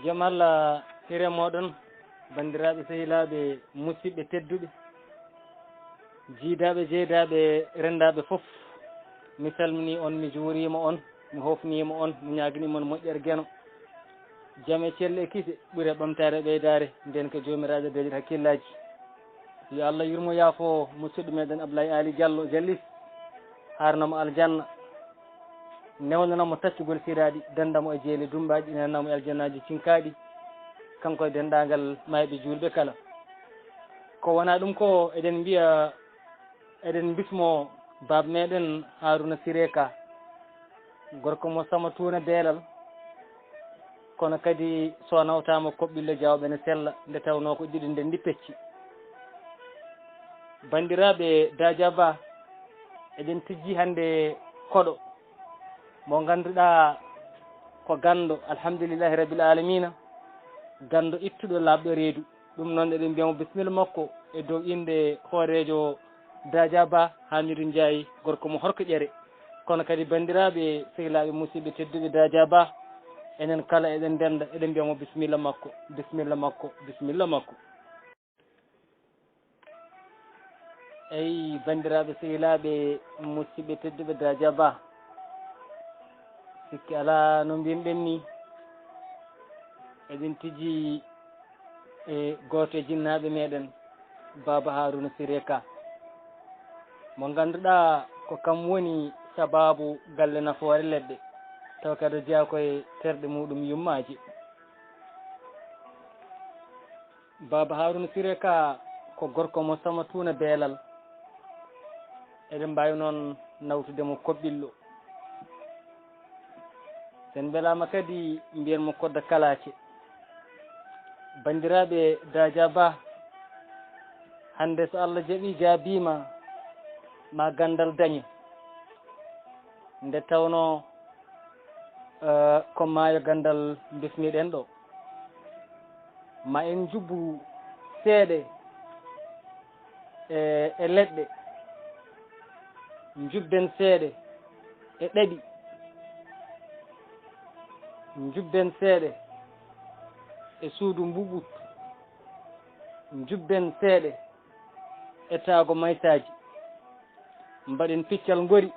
jamal hire moɗon bandiraɓe sehilaɓe musidɓe tedduɓe jiidaɓe jeydaɓe rendaɓe foof mi salmini on mi juurima on mi hofnima on mi ñaguinima on moƴƴere gueno jaame celle e kiise ɓuure ɓamtare ɓeydare nden ko jomiraɗo deeƴat hakkillaji yo Allah yurmo yaafo musidɗo meɗen Abdoulaye Ali Diallo Jallis harnamo aljanna newnanamo taccugol siraɗi dandamo e jeeli dumbaji nenamo e aljannaji cinkaɗi kanko e dendagal mayɓe julɓe kala ko wona ɗum ko eɗen mbiya eɗen bismo bab meɗen Harouna Siré Ka gorko mo sama tuuna beelal kono kadi so nawtama koɓɓille jawɓe ne sella nde tawno ko ɗiɗi nde ndi pecci bandiraɓe Dadia Ba eɗen tijji hande koɗo mo ganduɗa ko gando alhamdulillahi rabbil alamina gando ittuɗo labɗo reedu ɗum noon eɗen mbiyamo bisimilla makko e dow inde hoorejo Dadia Ba Hamidou Ndiaye gorko mo horko ƴere kono kadi bandiraɓe sehilaɓe musidɓe tedduɓe Dadia Ba enen kala eɗen denda eɗen mbiyamo bisimilla makko bisimilla makko bisimilla makko eyi bandiraɓe sehilaɓe musidɓe tedduɓe Dadia Ba sikki ala no mbiyinɗen ni eɗen tijji e goto e jinnaɓe meɗen Baba Harouna Siré Ka mo ganduɗa ko kam woni sababu galle nafoore leɗɗe taw kadi jeeya koye terɗe muɗum yummaji Baba Harouna Siré Ka ko gorko mo sama tuuna beelal eɗen mbawi noon nawtudemo koɓɓillo sen belama kadi mbiyanmo kodda kalace bandiraɓe Dadia Ba hande so Allah jaaɓi jaabima ma gandal dañe nde tawno ko maayo gandal bismiɗen ɗo ma en jubbu seeɗe e leɗɗe jubben seeɗe e ɗaɗi jubben seeɗe e suudu mbuɓut jubben seeɗe e taago maysaji mbaɗen piccal ngori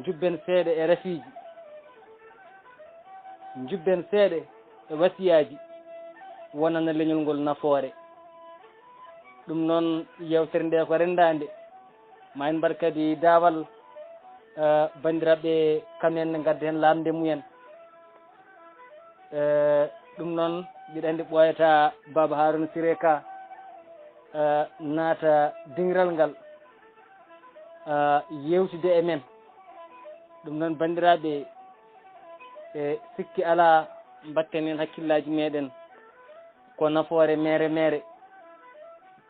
jubben seeɗe e rafiji jubben seeɗe e wasiyaji wonana leñol ngol nafoore ɗum noon yewtere nde ko rendande ma en mbaɗ kadi daawal bandiraɓe kamen ne gadda hen lamde mumen ɗum noon mbiɗa andi ɓoyata Baba Harouna Siré Ka naata dingiral ngal yewtude e men ɗum noon bandiraɓe e sikki ala mbatten hen hakkillaji meɗen ko nafoore mere mere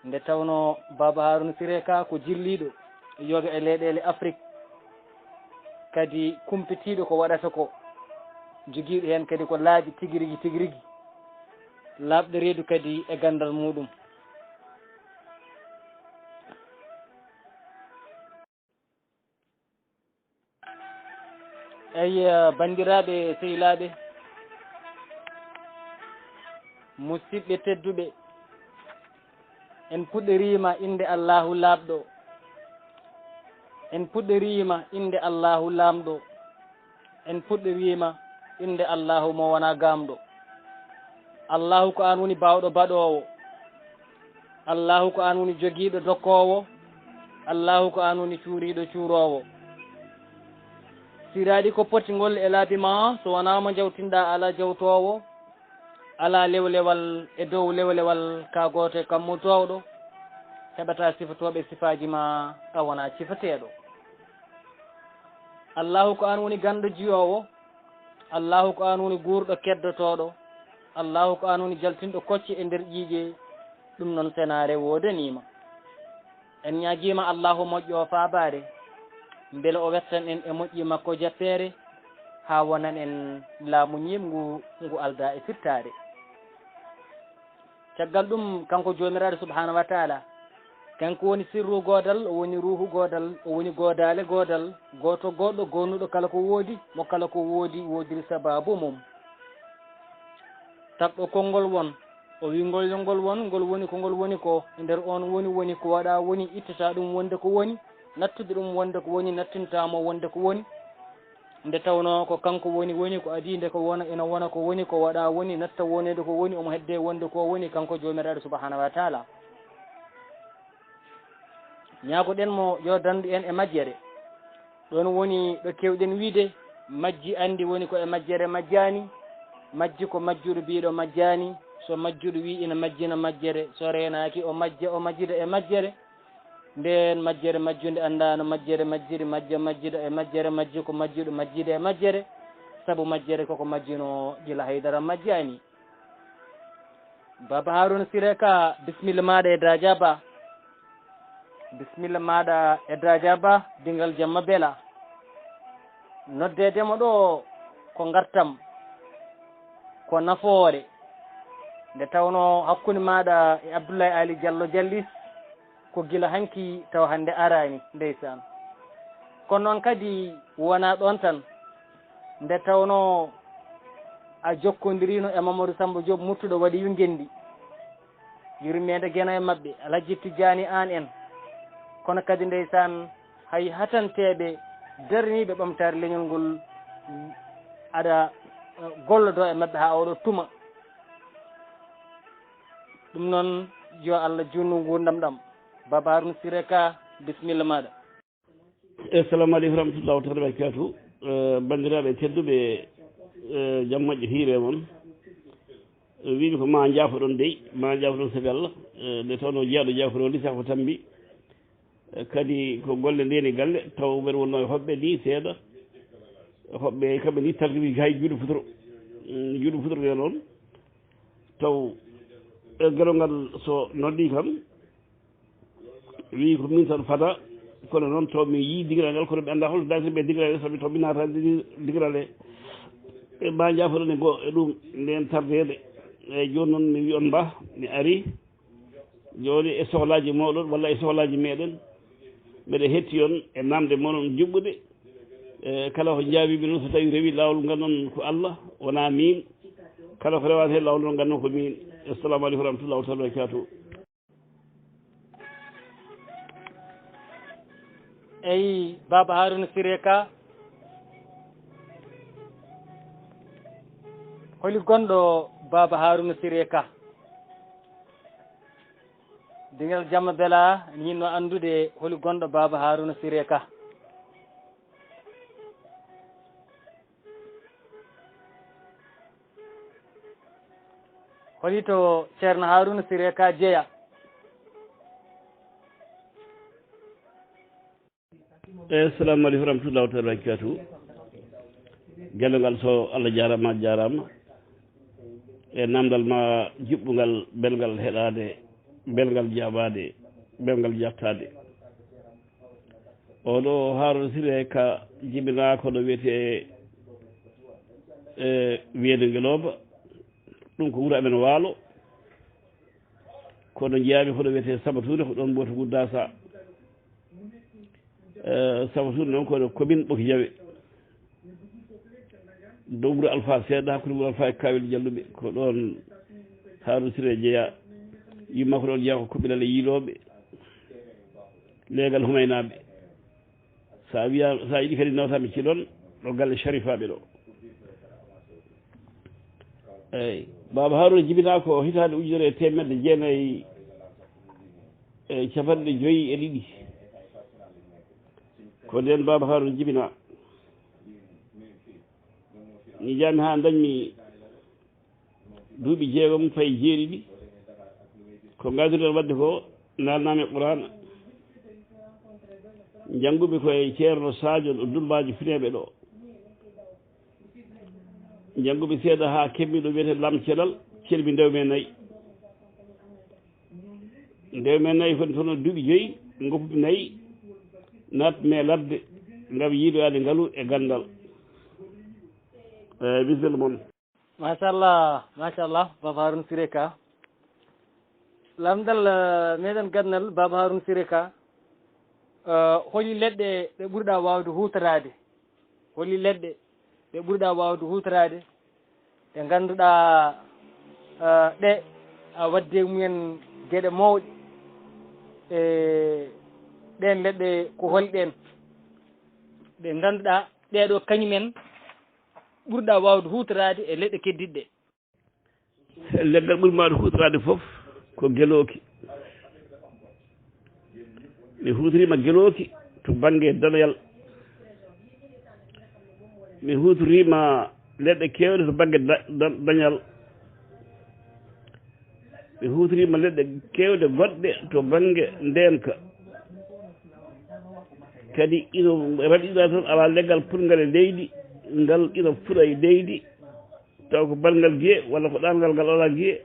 nde tawno Baba Harouna Siré Ka ko jilliɗo yoga e leyɗele Afrique kadi kumpitiɗo ko waɗata ko joguiɗo hen kadi ko laaɓi tiguirigui tiguirigui labɗo reedu kadi e gandal muɗum eyi bandiraɓe sehilaɓe musidɓe tedduɓe en puɗɗorima inde Allahu labɗo en puɗɗorima inde Allahu lamɗo en puɗɗorima inde Allahu mo wona gamɗo Allahu ko an woni bawɗo baɗowo Allahu ko an woni joguiɗo dokkowo Allahu ko an woni cuuriɗo cuurowo siraɗi ko pottigol e laabi ma so wona mo jawtinɗa ala jawtowo ala lewlewal e dow lewlewal ka goto e kammotowɗo heɓata sifatoɓe sifaji ma ka wona cifateɗo Allahu ko an woni ganɗo jiyowo Allahu ko an woni gurɗo keddotoɗo Allahu ko an woni jaltinɗo kocce e nder ƴiƴe ɗum noon senare wodanima en ñaguima Allahu moƴƴo fabare beele o wettan en e moƴƴi makko jappere ha wonan en laamu ñimgu ngu alda e firtare caggal ɗum kanko jomiraɗo subhanahu wa taala kanko woni sirru godal o woni ruuhu godal o woni godale godal goto goɗɗo gonnuɗo kala ko woodi mo kala ko woodi wodiri sababu mum tabɗo konngol won o wi ngol ngol won ngol woni ko ngol woni ko e nder on woni ko waɗa woni ittata ɗum wonde ko woni nattude ɗum wonde ko woni nattintamo wonde ko woni nde tawno ko kanko woni ko adinde ko wona ina wona ko woni ko waɗa woni natta wonede ko woni omo hedde wonde ko woni kanko jomiraɗo subahanahu wa taala ñaagoɗen mo yo dandu en e majjere ɗon woni ɗo kewɗen wiide majji andi woni ko e majjere majjani majji ko majjuɗo mbiɗo majjani so majjuɗo wi ina majjina majjere so renaki o majjida e majjere nden majjere majjude andano majjere majjiri majjida e majjere majji ko majjuɗo majjide e majjere saabu majjere koko majjino gila haydara majjani baba Harouna Siré Ka bisimilla maɗa e Dadia Ba bisimilla maɗa e Dadia Ba dingal jamma beela noddedemo ɗo ko gartam ko nafoore nde tawno hakkude maɗa e Abdoulaye Ali Diallo Diallis ko gila hanki taw hande arani ndeysan kono noon kadi wona ɗon tan nde tawno a jokkodirino e Mamadou Samba Diop muttuɗo waɗi yungendi yurmede guena e mabɓe Alhaji Tidiani an en kono kadi ndeysan hay hatanteɓe darniɓe ɓamtare leñol ngol aɗa gollodo e mabɓe ha oɗo tuma ɗum noon yo Allah junnu gurdam ɗam baba Harouna Siré Ka bisimilla maɗa assalamu aleykum rahmatullahu taala barakatu bandiraɓe tedduɓe jaam moƴƴo hiire moon wiimi ko ma jaafoɗon dey ma jaafoɗon sabi Allah nde tawno jeeyaɗo jaaforo lisa ko tambi kadi ko golle ndeni galle taw mbeɗa wonno e hoɓɓe ni seeɗa hoɓɓe kamɓe ni tarkibi hay juuɗe futoro yo noon taw gueɗo ngal so noddi kam wi ko min tan fada kono noon to mi yii digiral ngal kono ɓe annda holto dañtaɓe digiral sabi to mi naata digiral e ma jaafoɗon e ɗum nden tardede eyyi joni noon mi wi on mba mi ari joni e sohlaji moɗon walla e sohlaji meɗen mbeɗa hetti on e namde monon juɓɓude kala ko jaabiɓe noon so tawi rewi lawol ngal noon ko Allah wona min kala ko rewata hen lawol noon gannon ko min assalamu aleykum warahmatullahi taala wabarakatuh eyi baba Harouna Siré Ka holi gonɗo baba Harouna Siré Ka dingal jamma beela yinno andude holi gonɗo baba Harouna Siré Ka holi to ceerno Harouna Siré Ka jeeya assalamu aleykum warahmatullahi taala wabarakatuh gellogal so Allah jarama jarama e namdal ma juɓɓugal belgal heɗade belgal jaɓade belgal jattade oɗo Harouna Siré Ka jibina koɗo wiyete wiyede Ngeloba ɗum ko wuuro amen Waalo kono jeeyami koɗo wiyete Sabatude ko ɗon mbiyata Goudassa Sabatude noon kono commune Ɓoki Diawe dow wuuro Alpha seeɗa hakkude wuuro Alpha e Kawel Jalluɓe ko ɗon Harouna Siré jeeya yimma ko ɗon jeeya ko kuɓɓilal e yiiloɓe leegal humaynaɓe sa yiiɗi kadi nawtami ciɗon ɗo galle Sharifaɓe ɗo eyyi baba Harouna jibina ko hitande ujunere e temedde jeenayyi e capanɗe joyyi e ɗiɗi ko nden baba Harouna jibina mi jaami ha dañmi duuɓi jeegom fayi jeeɗiɗi ko gadiriɗen wadde ko nalnami Qur'ana jannguɓe koye ceerno Sadio ɗo Dumbaji Fineɓe ɗo jannguɓe seeɗa ha kemmi ɗo wiyete Lam Celal celmi ndewme nayyi ndewme nayyi koni toon duuɓi joyyi goppuɓe nayyi natme ladde ngam yiiloyade ngaalu e gandal bisimilla moon machallah baba Harouna Siré Ka lamdal meɗen gandal baba Harouna Siré Ka holi leɗɗe ɗe ɓurɗa wawde hutorade holi leɗɗe ɗe ɓurɗa wawde hutorade ɗe ganduɗa ɗe a wadde mumen gueɗe mawɗe ɗen leɗɗe ko holɗen ɗe ganduɗa ɗeɗo kañumen ɓurɗa wawde hutorade e leɗɗe keddiɗɗe leggal ɓurmaɗo hutorade foof ko gueloki mi hutorima gueloki to banggue danoyal mi hutorima leɗɗe kewɗe to banggue dañal mi hutorima leɗɗe kewɗe goɗɗe to banggue ndenka kadi ino raɗiɗa toon ala leggal putgal e leydi ngal ina fuɗa e leydi taw ko balngal guiye walla ko ɗangal ngal ala guiye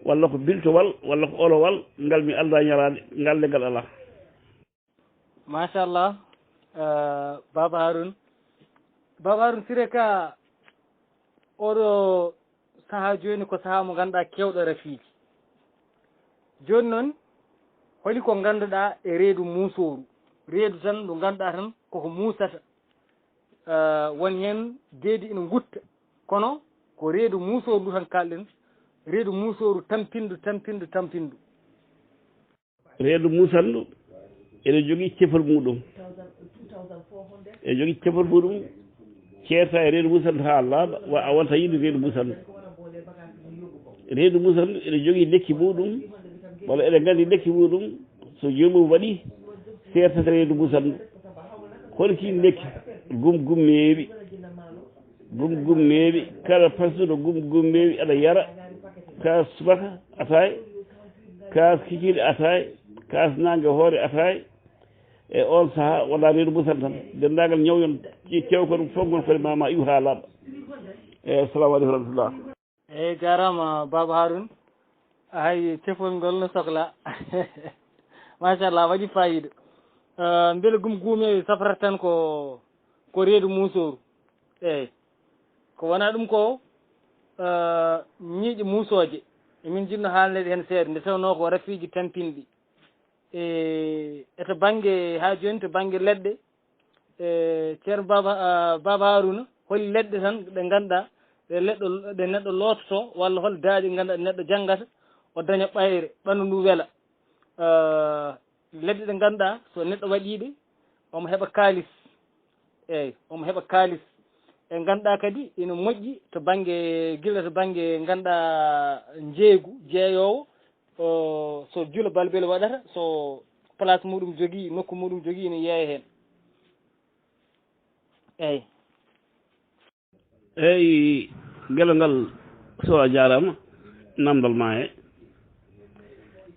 walla ko biltowal walla ko olowal ngal mi alda ñalade ngal leggal ala machallah Baba Haroune Siré Ka oɗo saaha joni ko saaha mo ganduɗa kewɗo rafiiji joni noon holi ko ganduɗa e reedu musoru reedu tan ndu ganduɗa tan koko musata won hen deedi ina gutta kono ko reedu musoru ndu tan kalɗen reedu musoru tampindu reedu musandu ene jogui cefal muɗum ene jogui cefal muɗum ceerta e reedu musandu ha laaɓa a wonta yiide reedu musandu ene jogui lekki muɗum walla eɗen gandi lekki muɗum so jomum waɗi sertata reedu musandu hono kii lekki gum meewi kala pasduɗo gum meewi aɗa yara kas subaka atay kas kikiɗe atay kas nangue hoore atay e on saaha wona reedu musandu tan dendagal ñawyon tew kon fof gon kode mama iw ha laaɓa assalamu aleykum warahmatullah eyyi jarama Baba Haroune hay cefol ngol no sohla machallah waɗi fayida beele gumewi safrata tan ko reedu musoru eyyi ko wona ɗum ko ñiiƴe musoje emin jinno haalnede hen seeɗa nde tawno ko rafiiji tampinɗi eto banggue ha joni to banggue leɗɗe ceerno Baba Haroune holi leɗɗe tan ɗe ganduɗa ɗe neɗɗo loototo walla hol daaƴe ɗe ganduɗa neɗɗo janggata o daña ɓayre ɓandu ndu weela leɗɗe ɗe ganduɗa so neɗɗo waɗiɗe omo heeɓa kalis eyyi omo heeɓa kalis e ganduɗa kadi ina moƴƴi to banggue guila to banggue ganduɗa jeeyowo so juula balbele waɗata so place muɗum jogui nokku muɗum jogui ina yeeya hen eyyi gueɗal ngal so a jarama namdal ma he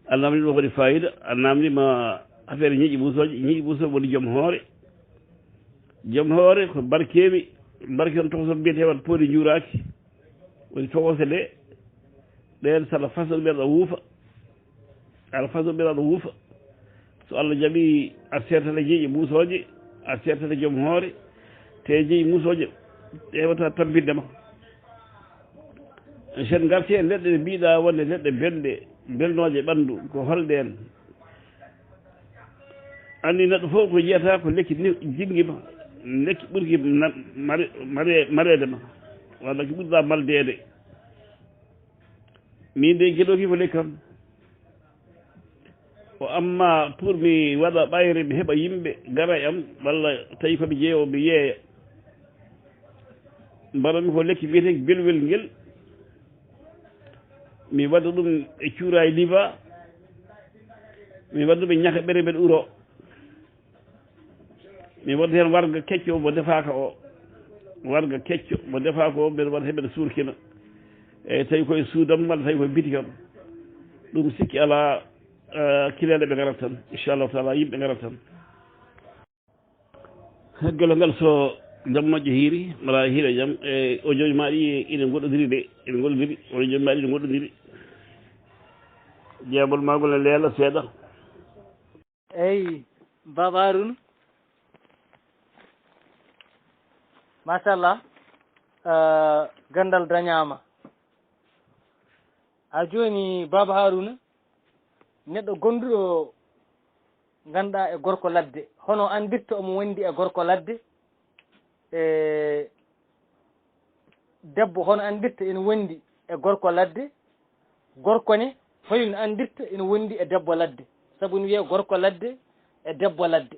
a namdima waɗi fayida a namdima affaire ñiƴƴi ɓuusoje woni joom hoore ko barkeɓe barke on tokosoɓe mbiyete wat poodi juuraki woni tokose ɗe ɗen saɗa façon ɓeɗa wuufa aɗa façon ɓeɗa wuufa so Allah jaaɓi a sertata jeeƴi ɓuusoje a sertata joom hoore te jeeƴi musoje ƴewata tampindema sen garti e leɗɗe ɗe mbiɗa wonde leɗɗe belnoje ɓandu ko holɗen andi neɗɗo fof ko yiyata ko lekki jinguima lekki ɓurki maredema walla ki ɓurɗa maldede min de gueɗoki ko lekki kam o amma pour mi waɗa ɓayre mi heeɓa yimɓe gara e am walla tawi komi jeeyowo mi yeeya mbaɗanmi ko lekki mbiyeteki belwel ngel mi waɗa ɗum e cuura e liva mi waɗa ɗum e ñaka ɓere mbeɗa uro mi waɗa hen warga kecco mo defaka o warga kecco mo defaka o mbeɗa waɗa heɓeɗa surkina e tawi koye suudam walla tawi koye biti kam ɗum sikki ala kilele ɓe garat tan inchallahu taala yimɓe garat tan gueɗel ngal so jaam moƴƴo hiiri mala hiira jaam e audio ma ɗi ine goɗɗodiri de ine goɗɗodiri audio ma ɗi ine goɗɗodiri jeebol magol ne leela seeɗa eyyi Baba Haroune machallah gandal dañama ha joni Baba Haroune neɗɗo gonduɗo ganduɗa e gorko ladde hono andirta omo wondi e gorko ladde e debbo hono andirta ene wondi e gorko ladde gorko ne hoyno andirta ina wondi e debbo ladde sabu ne wiye gorko ladde e debbo ladde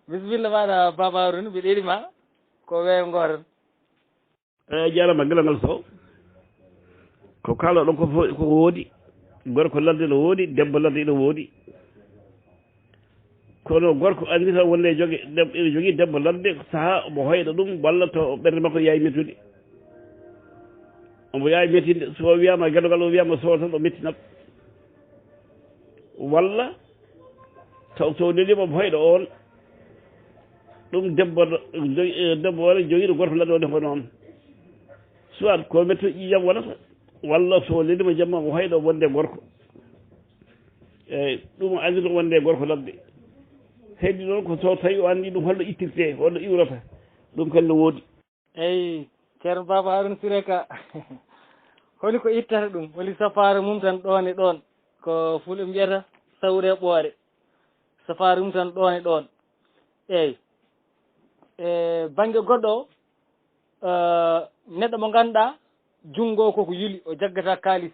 bisimilla maɗa Baba Harouna mbiɗa heeɗima ko weeyo ngoton eyyi jarama guelangal Sow ko kalɗo ɗon ko woodi gorko ladde no woodi debbo ladde ino woodi kono gorko andi tan wonde ene jogui debbo ladde saaha omo hoyɗa ɗum walla to ɓerde makko yaawi mettude omo yaawi mettinde so wiyama gueɗogal o wiyama Sow tan o mettinat walla taw so nelima omo hoyɗa on ɗum debbo wona joguiɗo gorko ladde o defo noon soit ko metto ƴiƴam wonata walla so lelima jamma omo hoyɗo wonde gorko eyyi ɗum andito wonde gorko ladde heddi noon ko so tawi o andi ɗum holno ittirte holno iwrata ɗum kadi no woodi eyyi ceerno Baba Harouna Siré Ka holi ko ittata ɗum holi safaro mum tan ɗon e ɗon ko fulɓe mbiyata sawre ɓoore safaro mum tan ɗon e ɗon eyyi banggue goɗɗo o neɗɗo mo ganduɗa junggo koko yuli o jaggata kalis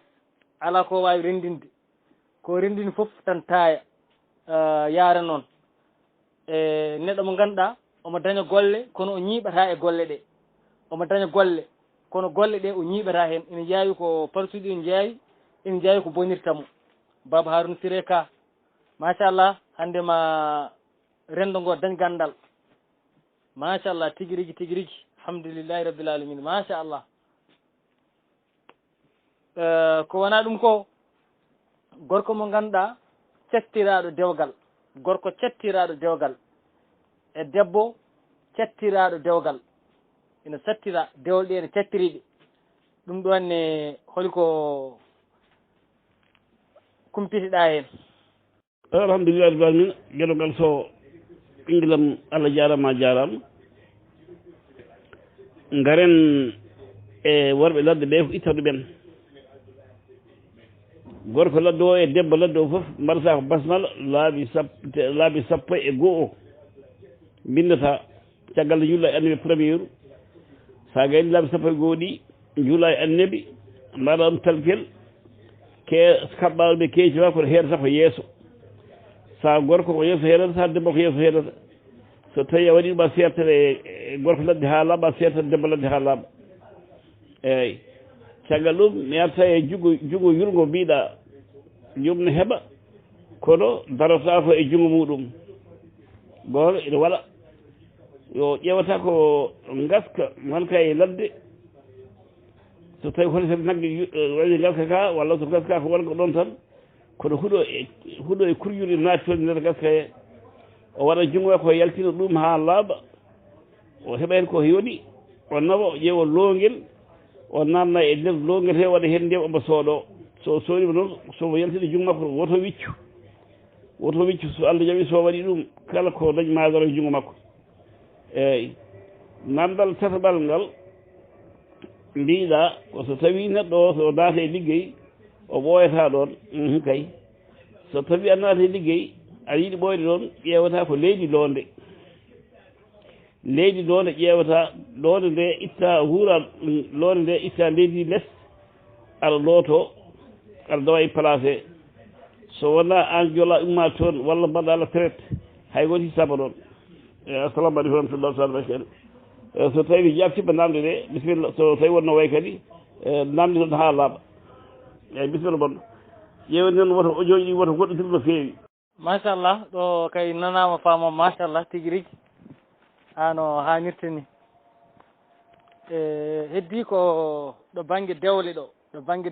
ala ko wawi rendinde ko rendini foof tan taaya yaara noon neɗɗo mo ganduɗa omo daña golle kono o ñiiɓata e golle ɗe omo daña golle kono golle ɗe o ñiiɓata hen ina jaawi ko parsuɗi ina jaawi ko bonirtamo Baba Harouna Siré Ka machallah hande ma rendo ngo dañ gandal machallah tigui rigui alhamdulillahi rabbil alamin machallah ko wona ɗum ko gorko mo ganduɗa cettiraɗo dewgal gorko cettiraɗo dewgal e debbo cettiraɗo dewgal ina sattira dewle ɗe ene cettiriɗe ɗum ɗon ne holiko kumpitiɗa hen alhamdulillah rabbil alamin gueɗogal Sow ɓinguelam Allah jarama jarama garen e worɓe ladde ɓe ko ittadu ɓen gorko ladde o e debbo ladde o foof mbaɗata ko basmala laabi sappo e goho bindata caggal nde juula e annabi premier sa gayni laabi sappo e goho ɗi juula e annabi mbaɗa ɗum talkel kaɓɓaɓe ɓe keeci ma kono heedata ko yeeso sa gorko ko yeeso heedata sa debbo ko yeeso heedata so tawi a waɗi ɗum a sertat e gorko ladde ha laaɓa a sertat debbo ladde ha laaɓa eyyi caggal ɗum mi arta e jugo yurgo mbiɗa jomne heeɓa kono darata ko e jungo muɗum goto ene waɗa yo ƴewata ko gaska wonka e ladde so tawi holi sabi nagge waɗi gaska ka walla so gaska ko wonko ɗon tan kono huuɗo e kurjude naati toon nder gaska he o waɗa jungo ko yaltina ɗum ha laaɓa o heɓa hen ko yooɗi o nawa o ƴeewa loongel o nanna e nder loongel he waɗa hen ndiyam omo sooɗo so soodima noon somo yaltini jungo makko woto wiccu so Allah jaɓi so waɗi ɗum kala ko dañ magaro e jungo makko eyyi nandal tataɓal ngal mbiɗa ko so tawi neɗɗo o so naata e liggey o ɓooyata ɗon kay so tawi a naata e liggey aɗa yiiɗi ɓooyde ɗon ƴeewata ko leydi loonde ƴeewata loonde nde itta huura loonde nde itta leydi less aɗa looto aɗa dawa e place he so wona an jola umma toon walla mbaɗa la traite hay goto hisaba ɗon assalamu aleykum warahmatullah taala barakatu so tawi jabtiɓe namde ɗe bisimilla so tawi wonno way kadi namde toon ha laaɓa eyyi bisimilla bonɗo ƴeewani noon woto audio ji woto goɗɗotirɗo no feewi machallah ɗo kay nanama famama machallah tigui rigui hano hannirta ni heddi ko ɗo banggue dewle ɗo banggue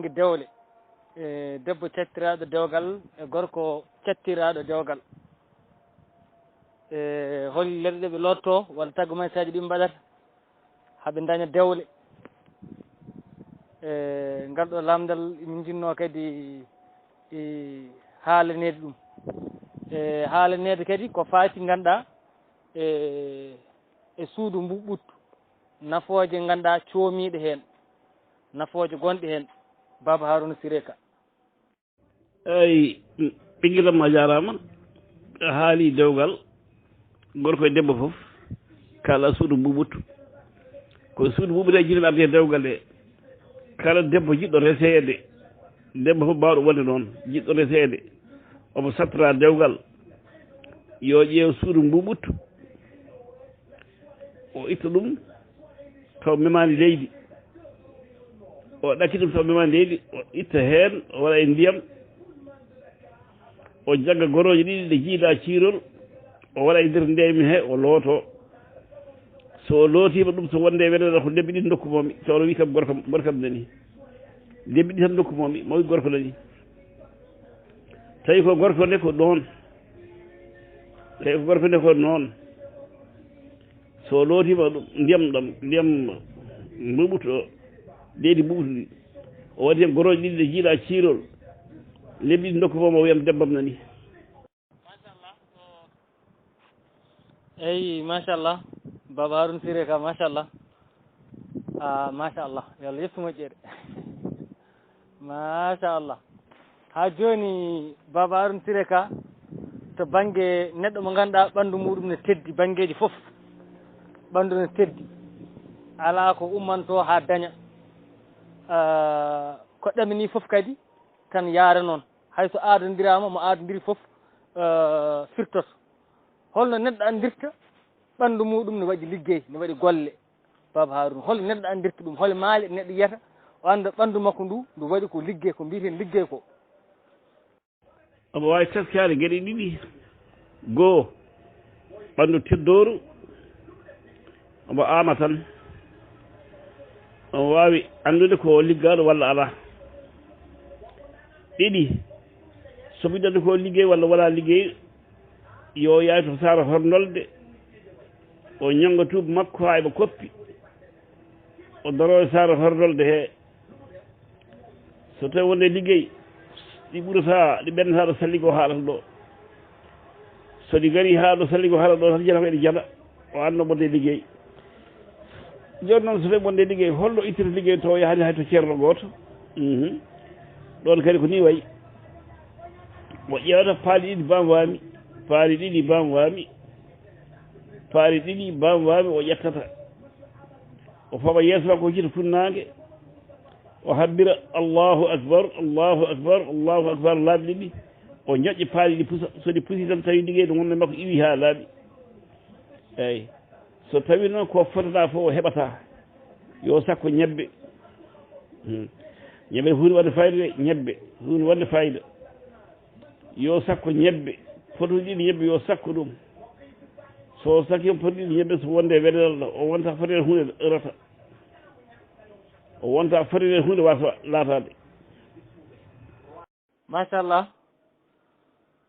dewle debbo cettiraɗo dewgal e gorko cettiraɗo dewgal hol leɗɗe ɗe ɓe lotto walla taggumansaji ɗi mbaɗata haaɓe daña dewle ngal ɗo lamdal min jinno kadi haalanede ɗum haalanede kadi ko faati ganduɗa e suudu mbuɓɓuttu nafooje ganduɗa coomiɗe hen nafooje gonɗe hen Baba Harouna Siré Ka eyyi ɓinguelam a jarama a haali dewgal gorko e debbo foof kala suudu mbuɓɓuttu ko suudu ɓuɓre jiɗen arde dewgal e kala debbo jiɗɗo reseede debbo fof mbawɗo wonde noon jiɗɗo reseede omo sattora dewgal yo ƴeew suudu mbuɓuttu o itta ɗum taw memani leydi o ɗakki ɗum taw memani leydi o itta heen o waɗa e ndiyam o jagga goroje ɗiɗi ɗe jiiɗa ciirol o waɗa e nder ndeymi he o looto so o lootima ɗum so wonde weɗoɗa ko lebbi ɗiɗi dokkumomi tawno wi kam gorkam nani lebbi ɗi tan dokkumomi mo wi gorko nani tawi ko gorko nde ko noon tawi ko gorko nde ko noon so lootima ɗum ndiyam mbuɓutu o leydi mbuɓutu ndi o waɗi hen goroje ɗiɗi ɗe jiiɗa ciirol lebbi ɗi dokkumomo o wiyam debbam nani eyyi machallah Baba Harouna Siré Ka machallah machallah yo Allah yettu moƴƴere machallah ha joni Baba Harouna Siré Ka to banggue neɗɗo mo ganduɗa ɓandu muɗum ne teddi banggueji foof ɓandu ne teddi ala ko ummanto ha daña ko ɗamini foof kadi tan yaara noon hayso adodirama mo adodiri foof firtoto holno neɗɗo andirta ɓandu muɗum ne waɗi liggey ne waɗi golle Baba Harouna hol neɗɗo andirta ɗum hol maali neɗɗo yiyata o anda ɓandu makko ndu ndu waɗi ko liggey ko mbiyeten liggey ko omo wawi teskade gueɗe ɗiɗi goho ɓandu teddoru omo ama tan omo wawi andude ko liggaɗo walla ala ɗiɗi somo yiɗande ko liggey walla wala liggey yo yaay to sara hornolde o ñanga tuuba makko ha eɓe koppi o daro e sara hornolde he so tawi wonde liggey ɗi ɓurata ɗi ɓennata ɗo salligo haalata ɗo so ɗi gari ha ɗo salligo haala ɗo tan jiyata ko eɗi jaɗa o anno wonde liggey joni noon so tawi wonde liggey holno ittata liggey to yahani hay to ceerno goto ɗon kadi ko ni wayi mo ƴewata paali ɗiɗi bamwami paali ɗiɗi bamwami paali ɗiɗi bamwami o ƴettata o faɓa yeeso makko hocita funnangue o habbira allahu akbar allahu akbar allahu akbar laaɓi ɗiɗi o ñoƴƴi paali ɗi pusa so ɗi pusi tan tawi liggey ɗo gonne makko iwi ha laaɓi eyyi so tawi noon ko fotata fof o heɓata yo sakko ñebbe ñebbe hunde wadde fayida de ñebbe hunde wadde fayida yo sakko ñebbe fotuji ɗiɗi ñebbe yo sakko ɗum so sakki fotuji ɗiɗi ñebbe so wonde weɗelɗo o wonta fotede hunde ërata o wonta fotede hunde wata laatade machallah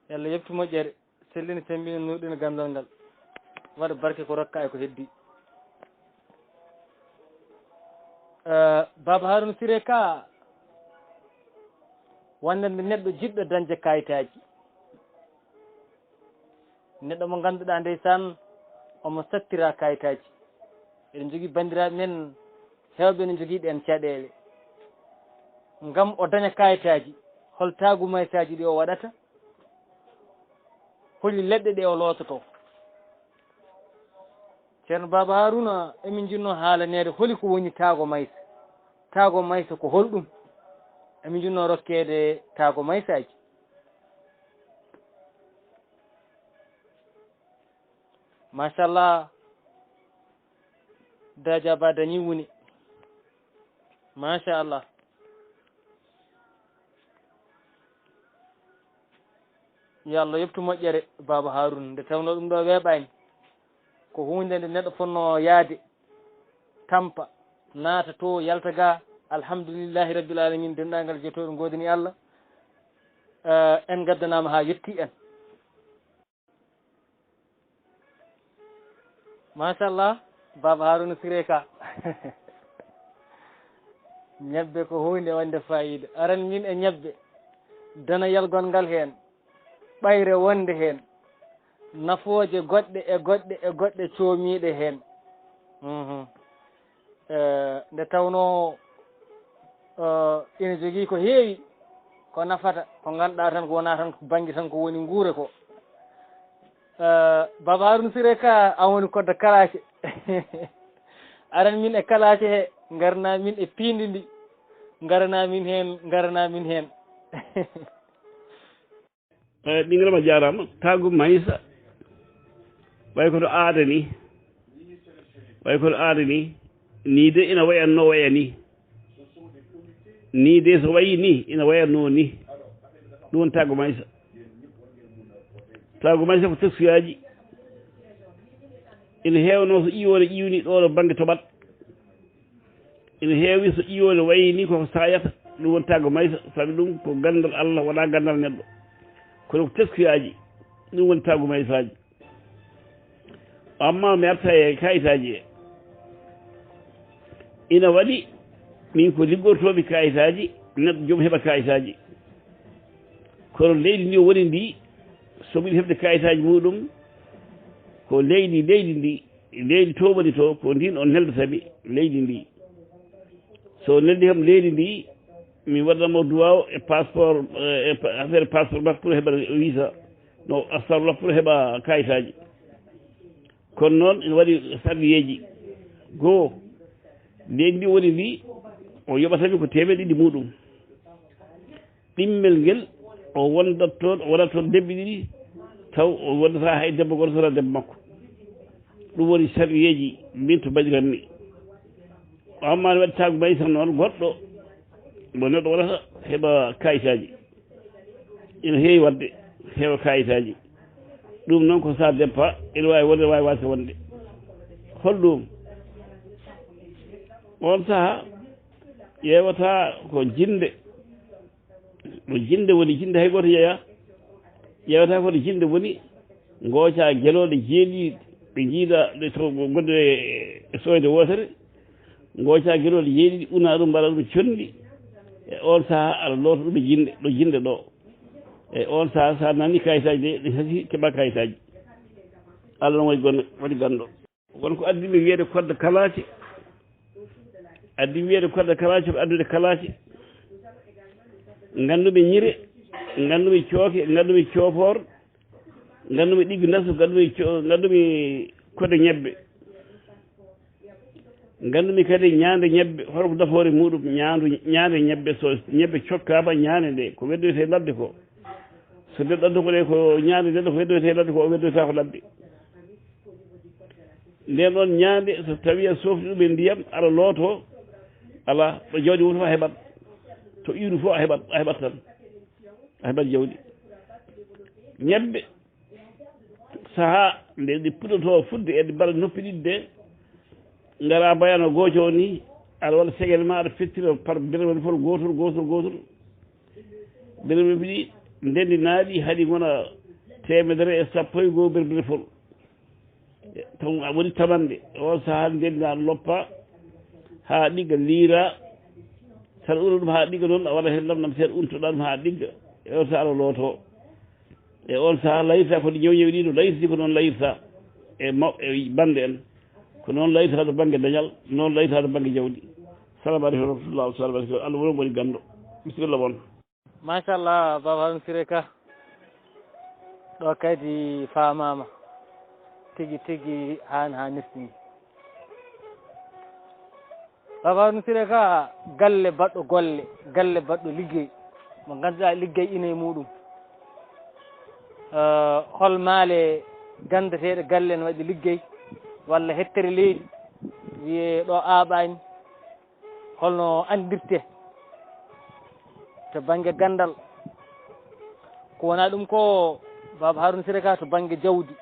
yallah yettu moƴƴere sellini tembini nuɗino gandal ngal waɗa barke ko rokka e ko heddi Baba Harouna Siré Ka wondande neɗɗo jiɗɗo dañde kayitaji neɗɗo mo ganduɗa ndeysan omo sattira kayitaji eɗen jogui bandiraɓe men hewɓe ne jogui ɗen caɗele ngam o daña kayitaji hol tagumaysaji ɗi o waɗata holi leɗɗe ɗe o loototo ceerno Baba Harouna emin jinno haalanede holi ko woni taago maysa ko holɗum emin jinno rokkede taago maysaji machallah daja ba dañi woni machallah yo Allah yeftu moƴƴere Baba Harouna nde tawno ɗum ɗo weeɓani ko hunde nde neɗɗo fonno yaade tampa naata to yalta ga alhamdulillahi rabbil alamin denɗagal jetoɗo godini Allah en gaddanama ha yetti en machallah Baba Harouna Siré Ka ñebbe ko hunde wonde fayida aran min e ñebbe dana yalgon ngal hen ɓayre wonde hen nafooje goɗɗe coomiɗe hen nde tawno ina jogii ko heewi ko nafata ko ngannduɗaa tan ko wonaa tan ko baŋnge tan ko woni nguure ko Baba Harouna Siré Ka an woni koddo karaake aran min e kalaate he garna min e piindi ndi garana min heen ɓinguelama jarama tagu maysa way koto aada ni ni de ina wayanno waya ni de so wayi ni ina wayanno ni ɗum won tagu maysa ko teksuyaji ina heewno so ƴiwode ƴiwni ɗo ɗo banggue toɓat ina heewi so ƴiwode wayi ni koko sayata ɗum won tagu maysa sabi ɗum ko gandal Allah waɗa gandal neɗɗo kono ko teskuyaji ɗum woni tagu maysaji amma mi arta e kayitaji e ina waɗi min ko liggortoɓe kayitaji neɗɗo joom heɓa kayitaji kono leydi ndi woni ndi soɓiɗi heɓde kayitaji muɗum ko leydi ndi toɓani to ko ndin on neldataɓe leydi ndi so neldi kam leydi ndi mi waɗanamo duwaw e passeport affaire passeport makko pour heɓa visa no astafurlah pour heɓa kayitaji kono noon ene waɗi sardiyeji goo leydi ndi woni ndi o yoɓatami ko temedde muɗum ɗimmel ngel o wondat toon o waɗat toon debbi ɗiɗi taw o wondata hay debbo goto sota debbo makko ɗum woni sardiyeji min to baɗiran ni amma ne waɗi tagu maysa noon goɗɗo mo neɗɗo waɗata heɓa kayitaji ina heewi wadde heɓa kayitaji ɗum noon ko sa déppa ene wawi wonde wawi wasa wonde holɗum on saaha ƴewata ko jinde ɗo jinde woni jinde hay goto yeeya ƴewata koto jinde woni gooca gueloɗe jeeɗi ɓe jiiɗa ɗe to gonde e soyde wotere gooca gueloɗe jeeɗiɗi una ɗum mbaɗa ɗum conndi e on saaha aɗa loota ɗum ɗo jinde ɗo e on saaha sa nani kayitaji de ɗi hasi keeɓa kayitaji Allah noon waɗi ganndo wonko addimi wiyede kodde kalace ko addude kalace ngannduɓe ñire ngannduɓe cooke ngannduɓe coofor ngannduɓe ɗiggu nasu ngannduɓe kodde ñebbe ngannduɓe kadi ñaande ñebbe hoto ko nafoore muɗum ñaande ñebbe so ñebbe cokkama ñaande nde ko weddoyte ladde ko so neɗɗo andu ko ɗe ko ñaande nde ko weddoyte ladde ko o weddoyta ko ladde nden ɗon ñaande so tawi a softi ɗum e ndiyam aɗa looto ala ɗo jawdi woni fof a heɓat to iwri fof a heɓat tan a heɓat jawdi ñebbe saaha nde ɗi puɗɗoto fudde e ɗi mbaɗa noppi ɗiɗi de ngara mbayano gooco ni aɗa waɗa segel ma aɗa fettira par berewel fof gotol berewel ɗi ndendi naaɗi haɗi gona temedere e sappo e goho berbere fol taw a woni tamande on saaha ndendi aɗa loppa ha ɗigga liira saɗa ura ɗum ha ɗigga noon a waɗa hen lamdam seeɗa untoɗa ɗum ha ɗigga e on saaha aɗa looto e on saaha layirta koɗi ñewñewi ɗi no layirti ko noon layirta e bande en ko noon layirta to banggue dañal noon layirta to banggue jawdi salamu aleykum wa rahmatullah salamu aleykum Allah woni woni ganndo bisimilla moon machallah baba Harouna Siré Ka ɗo kadi famama tigui ha nestini baba Harouna Siré Ka galle baɗɗo golle galle baɗɗo liggey mo ganduɗa liggey ina e muɗum hol maale gandateɗe galle ne waɗi liggey walla hettere leydi wiye ɗo aaɓani holno andirte to banggue gandal ko wona ɗum ko baba Harouna Siré Ka to banggue jawdi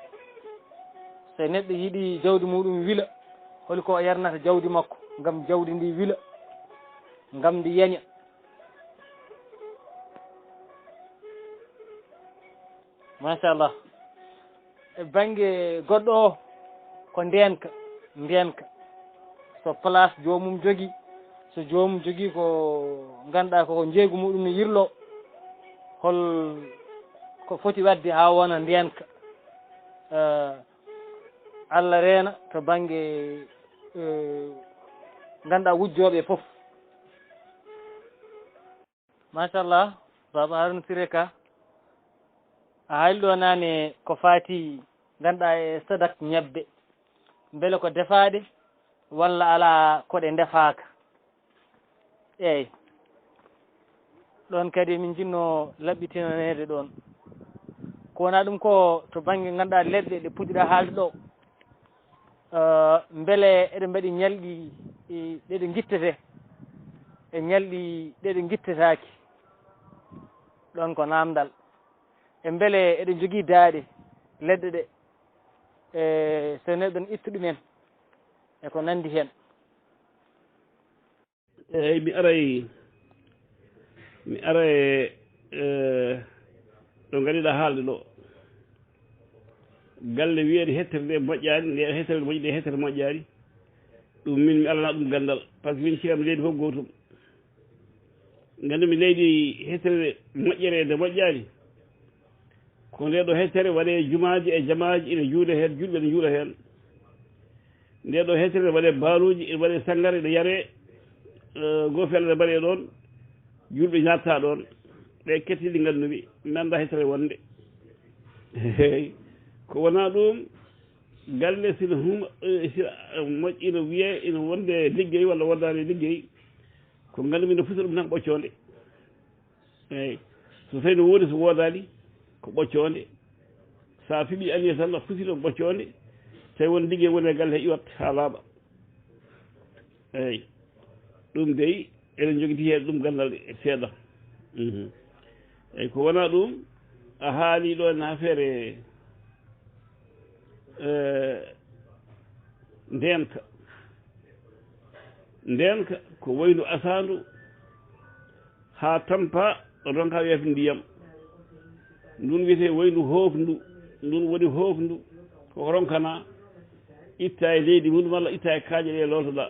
so neɗɗo yiiɗi jawdi muɗum wila holko o yarnata jawdi makko gam jawdi ndi wila gam ndi yaña machallah e banggue goɗɗo o ko ndenka so place jomum jogui so jomum jogui ko ganduɗa ko jeeygu muɗum ne yirlo hol ko foti wadde ha wona ndenka Allah reena to banggue ganduɗa wujjoɓe foof machallah baba Harouna Siré Ka a haali ɗo nane ko fati ganduɗa e sadak ñebbe beele ko defaɗe walla ala koɗe ndefaaka eyyi ɗon kadi min jinno laɓɓitinanede ɗon ko wona ɗum ko to banggue ganduɗa leɗɗe ɗe puɗɗiɗa haalde ɗo beele eɗen mbaɗi ñalɗi ɗeɗe guittete e ñalɗi ɗeɗe guittetaki ɗon ko namdal e beele eɗen jogui daaɗe leɗɗe ɗe e so neɗɗon ittu ɗumen eko nandi hen eyyi mi aray ɗo gaɗiɗa haalde ɗo galle wiyeede hettere nde moƴƴani nde hettere moƴƴi nde hettere moƴƴani ɗum min mi alana ɗum gandal par ce que min cikami leydi fof gotum gandumi leydi hettere moƴƴere nde moƴƴani ko nde ɗo hettere waɗe jumaji e jamaji ina juuɗe hen julɓe ne juuɗa hen nde ɗo hettere waɗe baaluji ina waɗe sangare ene yare gofel ne mbaɗe ɗon julɓe ñatta ɗon ɓe kettiɗi gandumi mi anda hettere wonde eyyi ko wona ɗum galle sino huma sino moƴƴi ino wiye ina wonde liggey walla wondani liggey ko gandumi no fusa ɗum tan ɓoccode eyyi so tawi no woodi so wodani ko ɓoccode sa fiiɓi anniya tan no fusino ɓoccode tawi won liggey woni e galle he iwat ha laaɓa eyyi ɗum dey eɗen jogiti hen ɗum gandal seeɗa eyyi ko wona ɗum a haali ɗo en affaire ndenka ko wayno asandu ha tampa ronka wiyata ndiyam ndun wiyete wayno hoofndu ndun woni hoofndu koko ronkana itta e leydi mum walla itta e kaaƴe ɗe lootoɗa